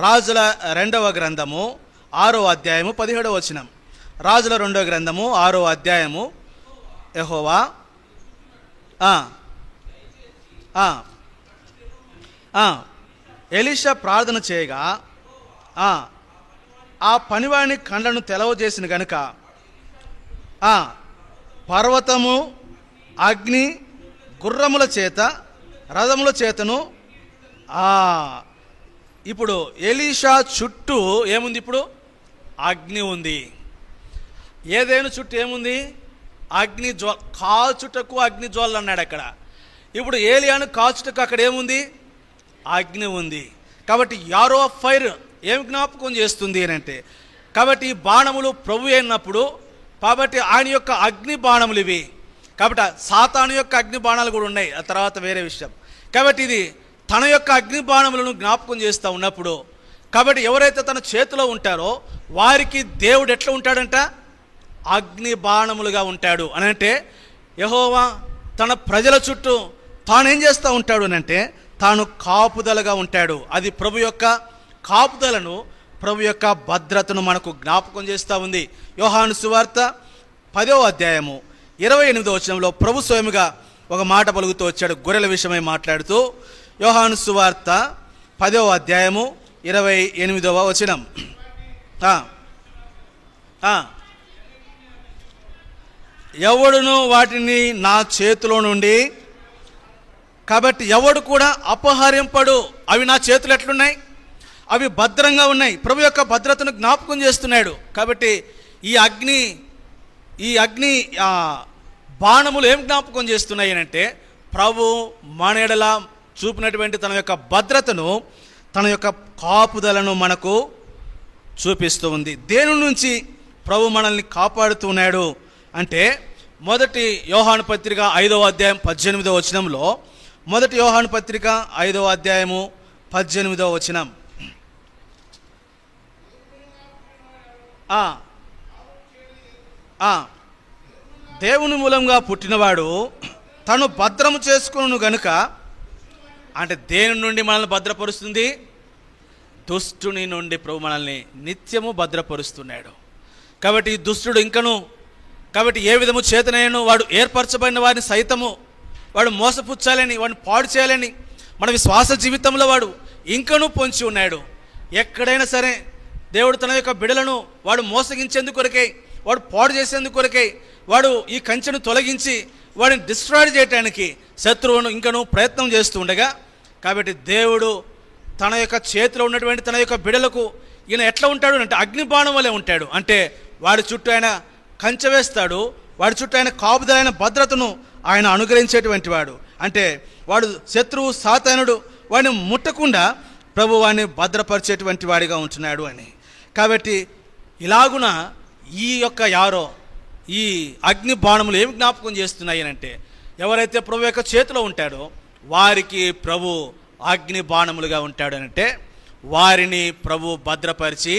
రాజుల 2వ గ్రంథము 6వ అధ్యాయము 17వ వచనం. రాజుల 2వ గ్రంథము 6వ అధ్యాయము, యెహోవా ఎలీషా ప్రార్థన చేయగా ఆ పనివాని కండ్లను తెలవజేసిన గనుక పర్వతము, అగ్ని, గుర్రముల చేత, రథముల చేతను ఇప్పుడు ఎలీషా చుట్టూ ఏముంది? ఇప్పుడు అగ్ని ఉంది. ఏదైనా చుట్టూ ఏముంది? అగ్ని కాల్చుటకు అగ్ని జ్వాలలు అన్నాడు అక్కడ. ఇప్పుడు ఏలియాను కాల్చుటకు అక్కడ ఏముంది? అగ్ని ఉంది. కాబట్టి యారో ఆఫ్ ఫైర్ ఏం జ్ఞాపకం చేస్తుంది అని అంటే, కాబట్టి ఈ బాణములు ప్రభు అయినప్పుడు, కాబట్టి ఆయన యొక్క అగ్ని బాణములు ఇవి. కాబట్టి సాతాను యొక్క అగ్ని బాణాలు కూడా ఉన్నాయి, ఆ తర్వాత వేరే విషయం. కాబట్టి ఇది తన యొక్క అగ్ని బాణములను జ్ఞాపకం చేస్తూ ఉన్నప్పుడు, కాబట్టి ఎవరైతే తన చేతిలో ఉంటారో వారికి దేవుడు ఎట్లా ఉంటాడంట? అగ్ని బాణములుగా ఉంటాడు అని అంటే, యెహోవా తన ప్రజల చుట్టూ తానేం చేస్తూ ఉంటాడు అని అంటే, తాను కాపుదలగా ఉంటాడు. అది ప్రభు యొక్క కాపుదలను, ప్రభు యొక్క భద్రతను మనకు జ్ఞాపకం చేస్తూ ఉంది. యోహాను సువార్త 10వ అధ్యాయము 28వ వచనంలో ప్రభు స్వయముగా ఒక మాట పలుకుతూ వచ్చాడు, గొర్రెల విషయమై మాట్లాడుతూ. యోహాను సువార్త 10వ అధ్యాయము 28వ వచనం. ఎవడును వాటిని నా చేతిలో నుండి, కాబట్టి ఎవడు కూడా అపహరింపడు. అవి నా చేతులు ఎట్లున్నాయి? అవి భద్రంగా ఉన్నాయి. ప్రభు యొక్క భద్రతను జ్ఞాపకం చేస్తున్నాడు. కాబట్టి ఈ అగ్ని బాణములు ఏం జ్ఞాపకం చేస్తున్నాయి అంటే, ప్రభు మన ఎడల చూపినటువంటి తన యొక్క భద్రతను, తన యొక్క కాపుదలను మనకు చూపిస్తూ ఉంది. దేని నుంచి ప్రభు మనల్ని కాపాడుతున్నాడు అంటే, మొదటి యోహాను పత్రిక 5వ అధ్యాయం 18వ వచనంలో, మొదటి యోహాను పత్రిక 5వ అధ్యాయము 18వ వచనం. దేవుని మూలంగా పుట్టినవాడు తను భద్రము చేసుకును గనుక, అంటే దేని నుండి మనల్ని భద్రపరుస్తుంది? దుష్టుని నుండి ప్రభు మనల్ని నిత్యము భద్రపరుస్తున్నాడు. కాబట్టి దుష్టుడు ఇంకను, కాబట్టి ఏ విధము చేతనైనను వాడు ఏర్పరచబడిన వారిని సైతము వాడు మోసపుచ్చాలని, వాడిని పాడు చేయాలని మన విశ్వాస జీవితంలో వాడు ఇంకనూ పొంచి ఉన్నాడు. ఎక్కడైనా సరే దేవుడు తన యొక్క బిడలను వాడు మోసగించేందుకు కొరకై, వాడు పాడు చేసేందుకు కొరకై, వాడు ఈ కంచెను తొలగించి వాడిని డిస్ట్రాయ్ చేయడానికి శత్రువును ఇంకనూ ప్రయత్నం చేస్తూ ఉండగా, కాబట్టి దేవుడు తన యొక్క చేతిలో ఉన్నటువంటి తన యొక్క బిడలకు ఈయన ఎట్లా ఉంటాడు అంటే అగ్నిబాణం వలె ఉంటాడు. అంటే వాడి చుట్టూ ఆయన కంచె వేస్తాడు, వాడి చుట్టూ ఆయన కాపుదలైన భద్రతను ఆయన అనుగ్రహించేటువంటి వాడు. అంటే వాడు శత్రువు సాతానుడు వాడిని ముట్టకుండా ప్రభు వాడిని భద్రపరిచేటువంటి వాడిగా ఉంటున్నాడు అని. కాబట్టి ఇలాగున ఈ యొక్క ఈ అగ్ని బాణములు ఏమి జ్ఞాపకం చేస్తున్నాయి అంటే, ఎవరైతే ప్రభు యొక్క చేతిలో ఉంటాడో వారికి ప్రభు అగ్ని బాణములుగా ఉంటాడు అంటే, వారిని ప్రభు భద్రపరిచి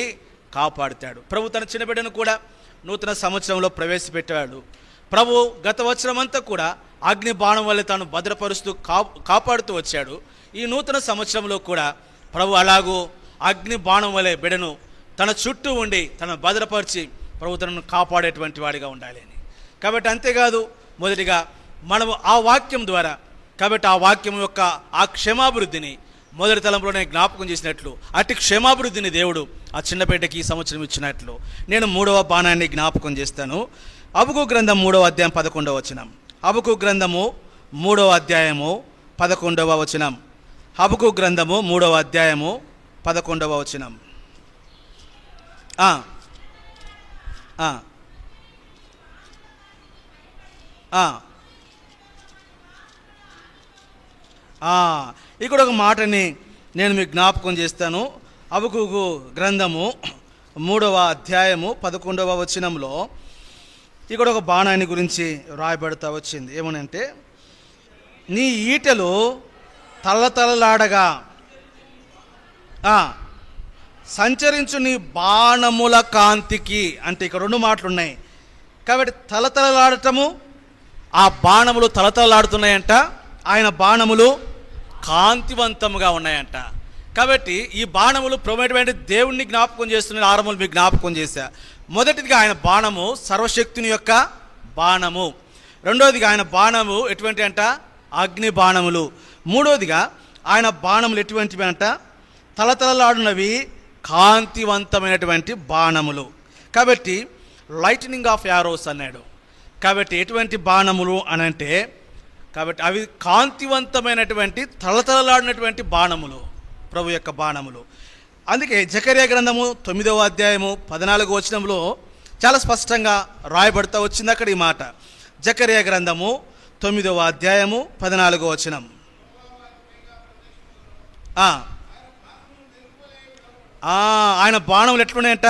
కాపాడుతాడు. ప్రభు తన చిన్న బిడ్డను కూడా నూతన సంవత్సరంలో ప్రవేశపెట్టాడు. ప్రభు గత సంవత్సరం అంతా కూడా అగ్ని బాణం వల్ల తాను భద్రపరుస్తూ కాపాడుతూ వచ్చాడు. ఈ నూతన సంవత్సరంలో కూడా ప్రభు అలాగూ అగ్ని బాణం వలె బిడను తన చుట్టూ ఉండి తనను భద్రపరిచి ప్రభు తనను కాపాడేటువంటి వాడిగా ఉండాలి అని. కాబట్టి అంతేకాదు, మొదటిగా మనము ఆ వాక్యం ద్వారా, కాబట్టి ఆ వాక్యం యొక్క ఆ క్షేమాభివృద్ధిని మొదటి తలంలోనే జ్ఞాపకం చేసినట్లు, అట్టి క్షేమాభివృద్ధిని దేవుడు ఆ చిన్నపేటకి ఈ సంవత్సరం ఇచ్చినట్లు నేను 3వ బాణాన్ని జ్ఞాపకం చేస్తాను. హబక్కూ గ్రంథం 3వ అధ్యాయం 11వ వచనం. హబక్కూ గ్రంథము 3వ అధ్యాయము 11వ వచనం. హబక్కూ గ్రంథము 3వ అధ్యాయము 11వ వచనం. ఇక్కడ ఒక మాటని నేను మీకు జ్ఞాపకం చేస్తాను. హబక్కూ గ్రంథము 3వ అధ్యాయము 11వ వచనంలో ఇక్కడ ఒక బాణాన్ని గురించి రాయబడుతూ వచ్చింది. ఏమనంటే, నీ ఈటెలు తలతలలాడగా సంచరించు నీ బాణముల కాంతికి. అంటే ఇక్కడ 2 మాటలు ఉన్నాయి. కాబట్టి తలతలలాడటము, ఆ బాణములు తలతలలాడుతున్నాయంట, ఆయన బాణములు కాంతివంతముగా ఉన్నాయంట. కాబట్టి ఈ బాణములు ప్రమేటువంటి దేవుణ్ణి జ్ఞాపకం చేస్తున్న ఆరంభంలో మీకు జ్ఞాపకం చేశా. మొదటిదిగా ఆయన బాణము సర్వశక్తుని యొక్క బాణము. రెండవదిగా ఆయన బాణము ఎటువంటి అంట? అగ్ని బాణములు. మూడవదిగా ఆయన బాణములు ఎటువంటివి అంట? తలతలలాడినవి కాంతివంతమైనటువంటి బాణములు. కాబట్టి లైటనింగ్ ఆఫ్ యారోస్ అన్నాడు. కాబట్టి ఎటువంటి బాణములు అనంటే, కాబట్టి అవి కాంతివంతమైనటువంటి తలతలలాడినటువంటి బాణములు, ప్రభు యొక్క బాణములు. అందుకే జకర్యా గ్రంథము 9వ అధ్యాయము 14వ వచనంలో చాలా స్పష్టంగా రాయబడతా వచ్చింది అక్కడ ఈ మాట. జకర్యా గ్రంథము 9వ అధ్యాయము 14వ వచనం. ఆయన బాణములు ఎట్లున్నాయంట?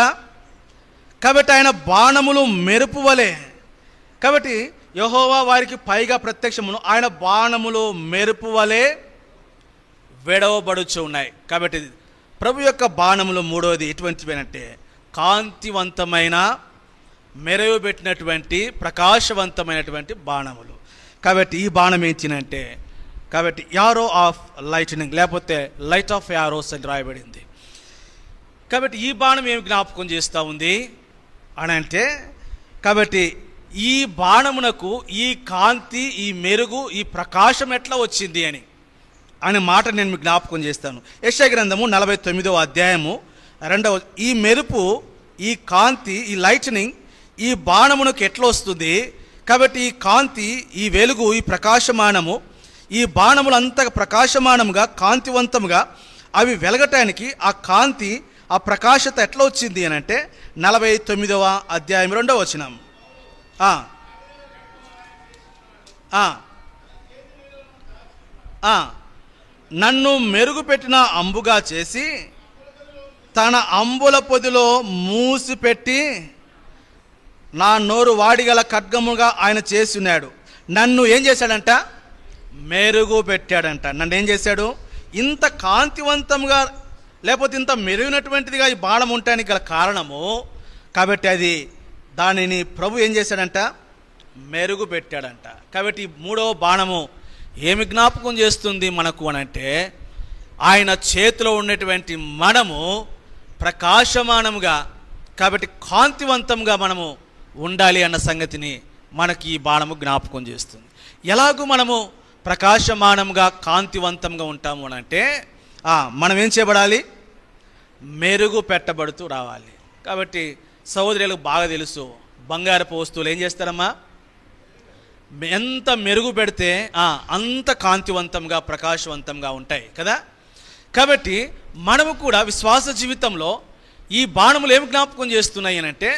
కాబట్టి ఆయన బాణములు మెరుపు వలె. కాబట్టి యెహోవా వారికి పైగా ప్రత్యక్షమును, ఆయన బాణములు మెరుపు వలె వెడవబడుచు ఉన్నాయి. కాబట్టి ప్రభు యొక్క బాణములు మూడవది ఎటువంటివేనంటే కాంతివంతమైన, మెరుగుపెట్టినటువంటి, ప్రకాశవంతమైనటువంటి బాణములు. కాబట్టి ఈ బాణం ఏంటినంటే, కాబట్టి యారో ఆఫ్ లైటనింగ్, లేకపోతే లైట్ ఆఫ్ యారోస్ అని రాయబడింది. కాబట్టి ఈ బాణం ఏమి జ్ఞాపకం చేస్తూ ఉంది అని అంటే, కాబట్టి ఈ బాణమునకు ఈ కాంతి, ఈ మెరుగు, ఈ ప్రకాశం ఎట్లా వచ్చింది అనే మాట నేను మీకు జ్ఞాపకం చేస్తాను. యెషయా గ్రంథము 49వ అధ్యాయము 2వ, ఈ మెరుపు, ఈ కాంతి, ఈ లైటనింగ్ ఈ బాణమునకు ఎట్లా వస్తుంది? కాబట్టి ఈ కాంతి, ఈ వెలుగు, ఈ ప్రకాశమానము, ఈ బాణములు అంత ప్రకాశమానముగా, కాంతివంతముగా అవి వెలగటానికి ఆ కాంతి, ఆ ప్రకాశత ఎట్లా వచ్చింది అని అంటే 49వ అధ్యాయం 2వ వచనం. నన్ను మెరుగుపెట్టిన అంబుగా చేసి తన అంబుల పొదిలో మూసిపెట్టి నా నోరు వాడిగల ఖడ్గముగా ఆయన చేసి ఉన్నాడు. నన్ను ఏం చేశాడంట? మెరుగు పెట్టాడంట. నన్ను ఏం చేశాడు? ఇంత కాంతివంతంగా, లేకపోతే ఇంత మెరుగినటువంటిదిగా ఈ బాణం ఉండటానికి గల కారణము, కాబట్టి అది దానిని ప్రభు ఏం చేశాడంట? మెరుగు పెట్టాడంట. కాబట్టి మూడవ బాణము ఏమి జ్ఞాపకం చేస్తుంది మనకు అనంటే, ఆయన చేతిలో ఉన్నటువంటి మనము ప్రకాశమానముగా, కాబట్టి కాంతివంతంగా మనము ఉండాలి అన్న సంగతిని మనకి ఈ బాణము జ్ఞాపకం చేస్తుంది. ఎలాగూ మనము ప్రకాశమానంగా, కాంతివంతంగా ఉంటాము అనంటే మనం ఏం చేయబడాలి? మెరుగు పెట్టబడుతూ రావాలి. కాబట్టి సహోదరులకు బాగా తెలుసు, బంగారపు వస్తువులు ఏం చేస్తారమ్మా? ఎంత మెరుగు పెడితే అంత కాంతివంతంగా, ప్రకాశవంతంగా ఉంటాయి కదా. కాబట్టి మనము కూడా విశ్వాస జీవితంలో ఈ బాణములు ఏమి జ్ఞాపకం చేస్తున్నాయి అంటే,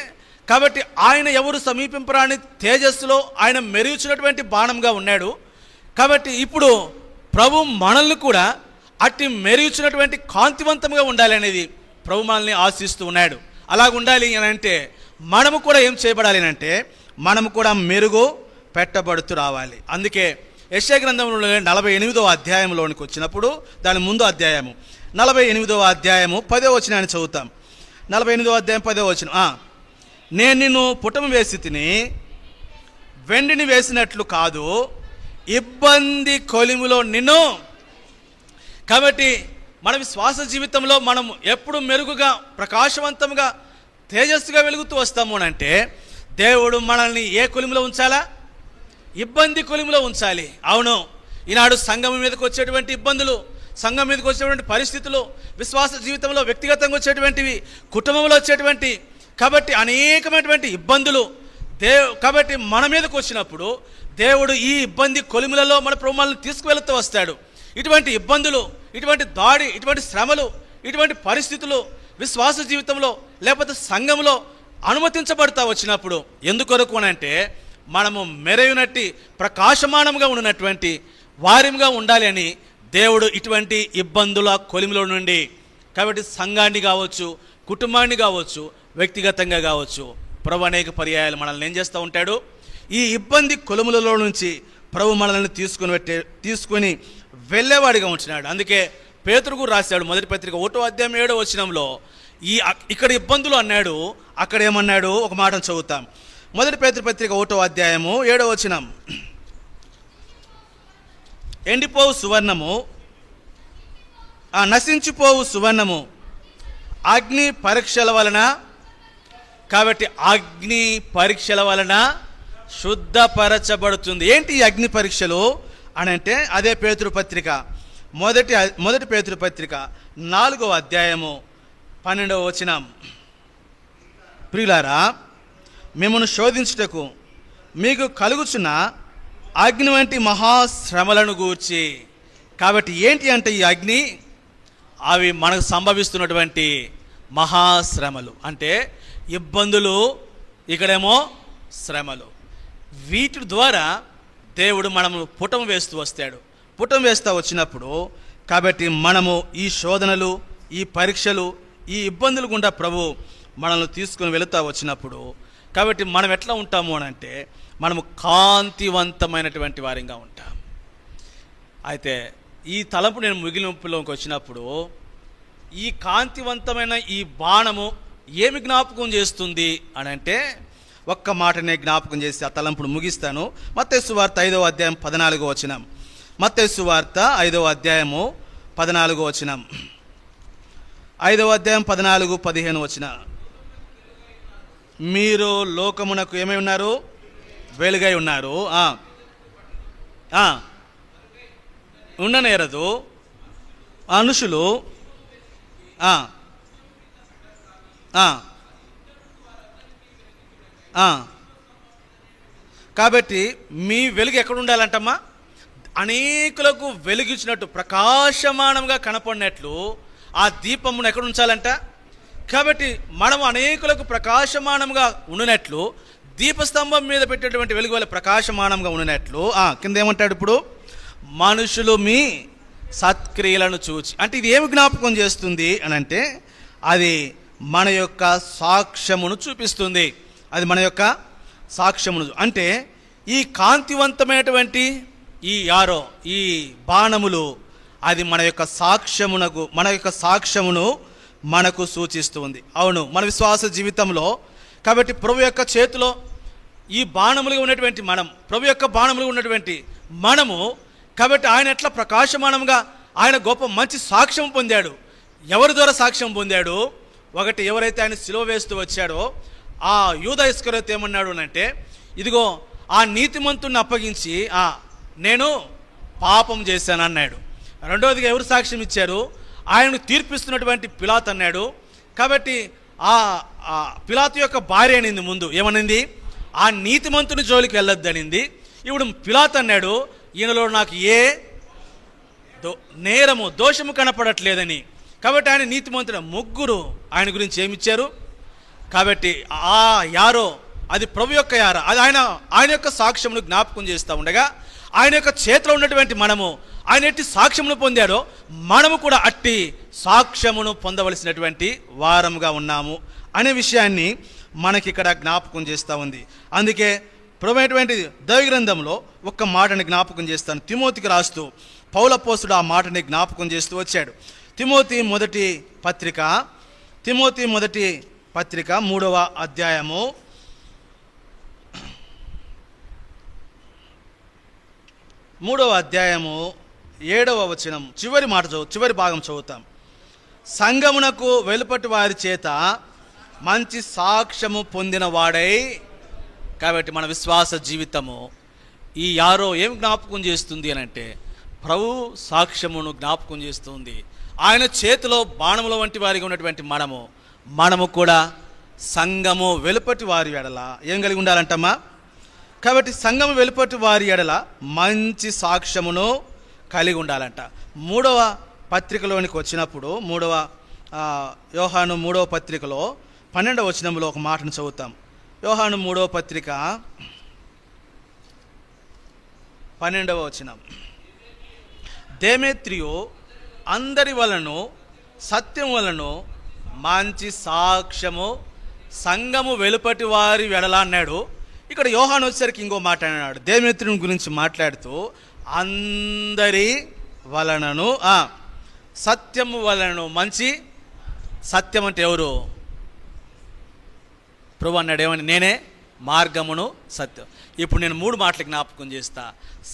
కాబట్టి ఆయన ఎవరు సమీపింపరాని తేజస్సులో ఆయన మెరుగుచినటువంటి బాణంగా ఉన్నాడు. కాబట్టి ఇప్పుడు ప్రభు మనల్ని కూడా అట్టి మెరుగుచినటువంటి కాంతివంతంగా ఉండాలి అనేది ప్రభు మనల్ని ఆశిస్తూ ఉన్నాడు. అలాగ ఉండాలి అని అంటే మనము కూడా ఏం చేయబడాలి అంటే, మనము కూడా మెరుగు పెట్టబడుతూ రావాలి. అందుకే యెషయా గ్రంథంలో 48వ అధ్యాయంలోనికి వచ్చినప్పుడు, దాని ముందు అధ్యాయము 48వ అధ్యాయము 10వ వచనాన్ని చదువుతాం. 48వ అధ్యాయం 10వ వచనం. నేను నిన్ను పుటము వేసి తిని వెండిని వేసినట్లు కాదు, ఇబ్బంది కొలిములో నిన్ను. కాబట్టి మన విశ్వాస జీవితంలో మనం ఎప్పుడు మెరుగుగా, ప్రకాశవంతంగా, తేజస్సుగా వెలుగుతూ వస్తాము అంటే, దేవుడు మనల్ని ఏ కొలిములో ఉంచాలా? ఇబ్బంది కొలిములో ఉంచాలి. అవును, ఈనాడు సంఘం మీదకి వచ్చేటువంటి ఇబ్బందులు, సంఘం మీదకి వచ్చేటువంటి పరిస్థితులు, విశ్వాస జీవితంలో వ్యక్తిగతంగా వచ్చేటువంటివి, కుటుంబంలో వచ్చేటువంటి, కాబట్టి అనేకమైనటువంటి ఇబ్బందులు కాబట్టి మన మీదకి వచ్చినప్పుడు దేవుడు ఈ ఇబ్బంది కొలిములలో మన ప్రభువులను తీసుకువెళుతూ వస్తాడు. ఇటువంటి ఇబ్బందులు, ఇటువంటి దాడి, ఇటువంటి శ్రమలు, ఇటువంటి పరిస్థితులు విశ్వాస జీవితంలో లేకపోతే సంఘంలో అనుమతించబడతా వచ్చినప్పుడు ఎందుకొరకు అంటే, మనము మెరయునట్టి ప్రకాశమానంగా ఉన్నటువంటి వారిగా ఉండాలి అని దేవుడు ఇటువంటి ఇబ్బందుల కొలిమిలో నుండి, కాబట్టి సంఘాన్ని కావచ్చు, కుటుంబాన్ని కావచ్చు, వ్యక్తిగతంగా కావచ్చు, ప్రభు అనేక పర్యాయాలు మనల్ని ఏం చేస్తూ ఉంటాడు? ఈ ఇబ్బంది కొలుములలో నుంచి ప్రభు మనల్ని తీసుకొని వెళ్ళేవాడిగా ఉంటున్నాడు. అందుకే పేతురుకు రాశాడు మొదటి పత్రిక 1వ అధ్యాయం 7వ వచనంలో ఇక్కడ ఇబ్బందులు అన్నాడు, అక్కడ ఏమన్నాడు? ఒక మాటను చదువుతాం. మొదటి పేతురు పత్రిక 1వ అధ్యాయము 7వ వచనం. ఎండిపోవు సువర్ణము, నశించిపోవు సువర్ణము అగ్ని పరీక్షల వలన, కాబట్టి అగ్ని పరీక్షల వలన శుద్ధపరచబడుతుంది. ఏంటి ఈ అగ్ని పరీక్షలు అని అంటే, అదే పేతురు పత్రిక మొదటి పేతురు పత్రిక 4వ అధ్యాయము 12వ వచనం. ప్రియులారా, మిమ్మల్ని శోధించుటకు మీకు కలుగుచున్న అగ్ని వంటి మహాశ్రమలను గూర్చి. కాబట్టి ఏంటి అంటే ఈ అగ్ని, అవి మనకు సంభవిస్తున్నటువంటి మహాశ్రమలు, అంటే ఇబ్బందులు, ఇక్కడేమో శ్రమలు. వీటి ద్వారా దేవుడు మనము పుటం వేస్తూ వస్తాడు. పుటం వేస్తూ వచ్చినప్పుడు కాబట్టి మనము ఈ శోధనలు, ఈ పరీక్షలు, ఈ ఇబ్బందులు గుండా ప్రభు మనల్ని తీసుకుని వెళుతూ వచ్చినప్పుడు కాబట్టి మనం ఎట్లా ఉంటాము అని అంటే మనము కాంతివంతమైనటువంటి వారిగా ఉంటాం. అయితే ఈ తలంపు నేను ముగింపులోకి వచ్చినప్పుడు ఈ కాంతివంతమైన ఈ బాణము ఏమి జ్ఞాపకం చేస్తుంది అని అంటే ఒక్క మాటనే జ్ఞాపకం చేసి ఆ తలంపును ముగిస్తాను. మత్తయి సువార్త 5వ అధ్యాయం 14వ వచనం. మత్తయి సువార్త 5వ అధ్యాయము 14వ వచనం. 5వ అధ్యాయం 14-15 వచనం. మీరు లోకమునకు ఏమై ఉన్నారు? వెలుగై ఉన్నారు. ఉండనేరదు మనుషులు. కాబట్టి మీ వెలుగు ఎక్కడ ఉండాలంటమ్మా? అనేకులకు వెలుగిచ్చినట్టు ప్రకాశమానంగా కనపడినట్లు ఆ దీపమును ఎక్కడ ఉంచాలంట? కాబట్టి మనం అనేకులకు ప్రకాశమానంగా ఉండినట్లు దీపస్తంభం మీద పెట్టేటువంటి వెలుగు వల్ల ప్రకాశమానంగా ఉండినట్లు కింద ఏమంటాడు ఇప్పుడు? మనుషులు మీ సత్క్రియలను చూచి. అంటే ఇది ఏమి జ్ఞాపకం చేస్తుంది అని అంటే అది మన యొక్క సాక్ష్యమును చూపిస్తుంది. అది మన యొక్క సాక్ష్యమును అంటే ఈ కాంతివంతమైనటువంటి ఈ బాణములు అది మన యొక్క సాక్ష్యమును మనకు సూచిస్తుంది. అవును, మన విశ్వాస జీవితంలో కాబట్టి ప్రభు యొక్క చేతిలో ఈ బాణములుగా ఉన్నటువంటి ప్రభు యొక్క బాణములుగా ఉన్నటువంటి మనము కాబట్టి ఆయన ఎట్లా ప్రకాశమానంగా ఆయన గొప్ప మంచి సాక్ష్యం పొందాడు. ఎవరి ద్వారా సాక్ష్యం పొందాడు? ఒకటి, ఎవరైతే ఆయన సిలువ వేస్తూ వచ్చాడో ఆ యూదా ఇస్కరియోతు ఏమన్నాడు అంటే, ఇదిగో ఆ నీతిమంతుణ్ణి అప్పగించి నేను పాపం చేశాను అన్నాడు. రెండవదిగా ఎవరు సాక్ష్యం ఇచ్చారు? ఆయనను తీర్పిస్తున్నటువంటి పిలాతు అన్నాడు. కాబట్టి ఆ పిలాతు యొక్క భార్య అనింది ముందు, ఏమనింది? ఆ నీతిమంతుని జోలికి వెళ్ళొద్దనింది. ఇప్పుడు పిలాతు అన్నాడు, ఈయనలో నాకు ఏ నేరము దోషము కనపడట్లేదని. కాబట్టి ఆయన నీతిమంతుడు. ముగ్గురు ఆయన గురించి ఏమిచ్చారు? కాబట్టి ఆ యారో అది ప్రభు యొక్క యార, అది ఆయన యొక్క సాక్ష్యమును జ్ఞాపకం చేస్తూ ఉండగా ఆయన యొక్క చేతిలో ఉన్నటువంటి ఆయన ఎట్టి సాక్ష్యమును పొందాడో మనము కూడా అట్టి సాక్ష్యమును పొందవలసినటువంటి వారముగా ఉన్నాము అనే విషయాన్ని మనకి ఇక్కడ జ్ఞాపకం చేస్తూ ఉంది. అందుకే ప్రభు అయినటువంటి దైవ గ్రంథంలో ఒక్క మాటని జ్ఞాపకం చేస్తాను. తిమోతికి రాస్తూ పౌలు అపోస్తలుడు ఆ మాటని జ్ఞాపకం చేస్తూ వచ్చాడు. తిమోతి మొదటి పత్రిక 3వ అధ్యాయము 7వ వచనం చివరి భాగం చదువుతాం. సంఘమునకు వెలుపటి వారి చేత మంచి సాక్ష్యము పొందిన వాడై. కాబట్టి మన విశ్వాస జీవితము ఈ యారో ఏం జ్ఞాపకం చేస్తుంది అని అంటే ప్రభు సాక్ష్యమును జ్ఞాపకం చేస్తుంది. ఆయన చేతిలో బాణముల వంటి వారిగా ఉన్నటువంటి మనము కూడా సంఘము వెలుపటి వారి ఎడల ఏం కలిగి ఉండాలంటమ్మా? కాబట్టి సంఘము వెలుపటి వారి ఎడల మంచి సాక్ష్యమును కలిగి ఉండాలంట. 3వ పత్రికలోనికి వచ్చినప్పుడు యోహాను 3వ పత్రికలో 12వ వచనంలో ఒక మాటను చదువుతాం. యోహాను 3వ పత్రిక 12వ వచనం. దేమేత్రియు అందరి వలను సత్యం వలను మంచి సాక్ష్యము సంఘము వెలుపటి వారి వెడల అన్నాడు. ఇక్కడ యోహాను వచ్చేసరికి ఇంకో మాట అన్నాడు. దేమేత్రిని గురించి మాట్లాడుతూ అందరి వలనను సత్యము వలనను మంచి. సత్యం అంటే ఎవరు? ప్రభు అన్నాడు ఏమని? నేనే మార్గమును సత్యం. ఇప్పుడు నేను 3 మాటలు జ్ఞాపకం చేస్తా.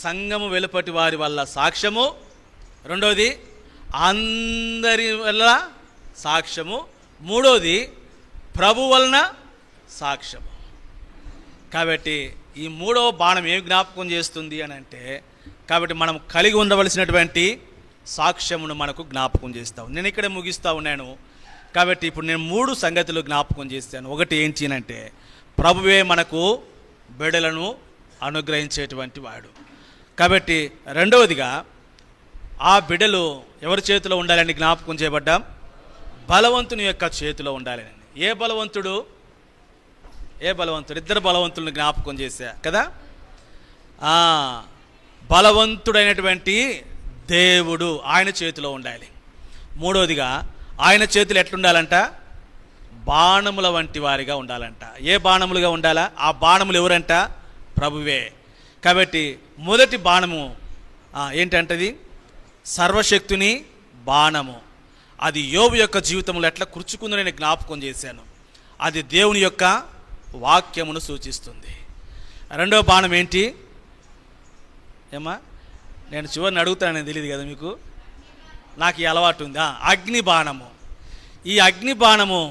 సంఘము వెలుపటి వారి వల్ల సాక్ష్యము, రెండవది అందరి వల్ల సాక్ష్యము, మూడవది ప్రభు వలన సాక్ష్యము. కాబట్టి ఈ 3వ బాణం ఏం జ్ఞాపకం చేస్తుంది అని అంటే కాబట్టి మనం కలిగి ఉండవలసినటువంటి సాక్ష్యమును మనకు జ్ఞాపకం చేస్తావు. నేను ఇక్కడే ముగిస్తూ ఉన్నాను కాబట్టి ఇప్పుడు నేను 3 సంగతులు జ్ఞాపకం చేస్తాను. ఒకటి ఏంటి, ప్రభువే మనకు బిడ్డలను అనుగ్రహించేటువంటి వాడు. కాబట్టి రెండవదిగా ఆ బిడ్డలు ఎవరి చేతిలో ఉండాలని జ్ఞాపకం చేయబడ్డాం? బలవంతుని యొక్క చేతిలో ఉండాలని. ఏ బలవంతుడు? 2 బలవంతులను జ్ఞాపకం చేశా కదా. బలవంతుడైనటువంటి దేవుడు ఆయన చేతిలో ఉండాలి. మూడవదిగా ఆయన చేతులు ఎట్లుండాలంట? బాణముల వంటి వారిగా ఉండాలంట. ఏ బాణములుగా ఉండాలా? ఆ బాణములు ఎవరంట? ప్రభువే. కాబట్టి మొదటి బాణము ఏంటంటది? సర్వశక్తుని బాణము. అది యోబు యొక్క జీవితంలో ఎట్లా కూర్చుకుందో నేను జ్ఞాపకం చేశాను. అది దేవుని యొక్క వాక్యమును సూచిస్తుంది. రెండవ బాణం ఏంటి? ఏమా నేను చివరిని అడుగుతాను, నేను తెలియదు కదా మీకు, నాకు ఈ అలవాటు ఉంది. అగ్ని బాణము. ఈ అగ్ని బాణము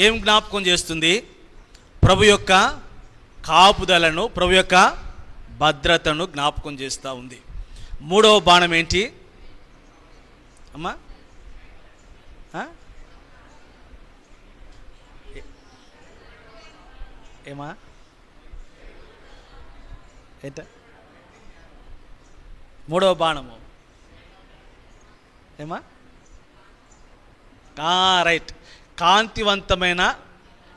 ఏం జ్ఞాపకం చేస్తుంది? ప్రభు యొక్క కాపుదలను, ప్రభు యొక్క భద్రతను జ్ఞాపకం చేస్తూ ఉంది. మూడవ బాణం ఏంటి అమ్మా? ఏమా ఏంట? మూడవ బాణము ఏమా? రైట్, కాంతివంతమైన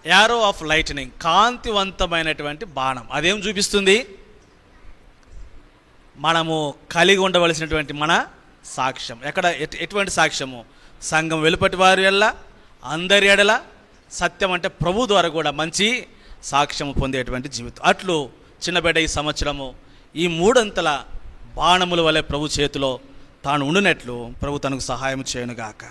యారో ఆఫ్ లైటనింగ్, కాంతివంతమైనటువంటి బాణం. అదేం చూపిస్తుంది? మనము కలిగి ఉండవలసినటువంటి మన సాక్ష్యం. ఎటువంటి సాక్ష్యము? సంఘం వెలుపటి వారి ఎడల, అందరి ఎడల, సత్యం అంటే ప్రభు ద్వారా కూడా మంచి సాక్ష్యము పొందేటువంటి జీవితం. అట్లు చిన్న బిడ్డ ఈ సంవత్సరము ఈ 3 అంతల బాణముల వలె ప్రభు చేతిలో తాను ఉండునట్లు ప్రభు తనకు సహాయం చేయనుగాక.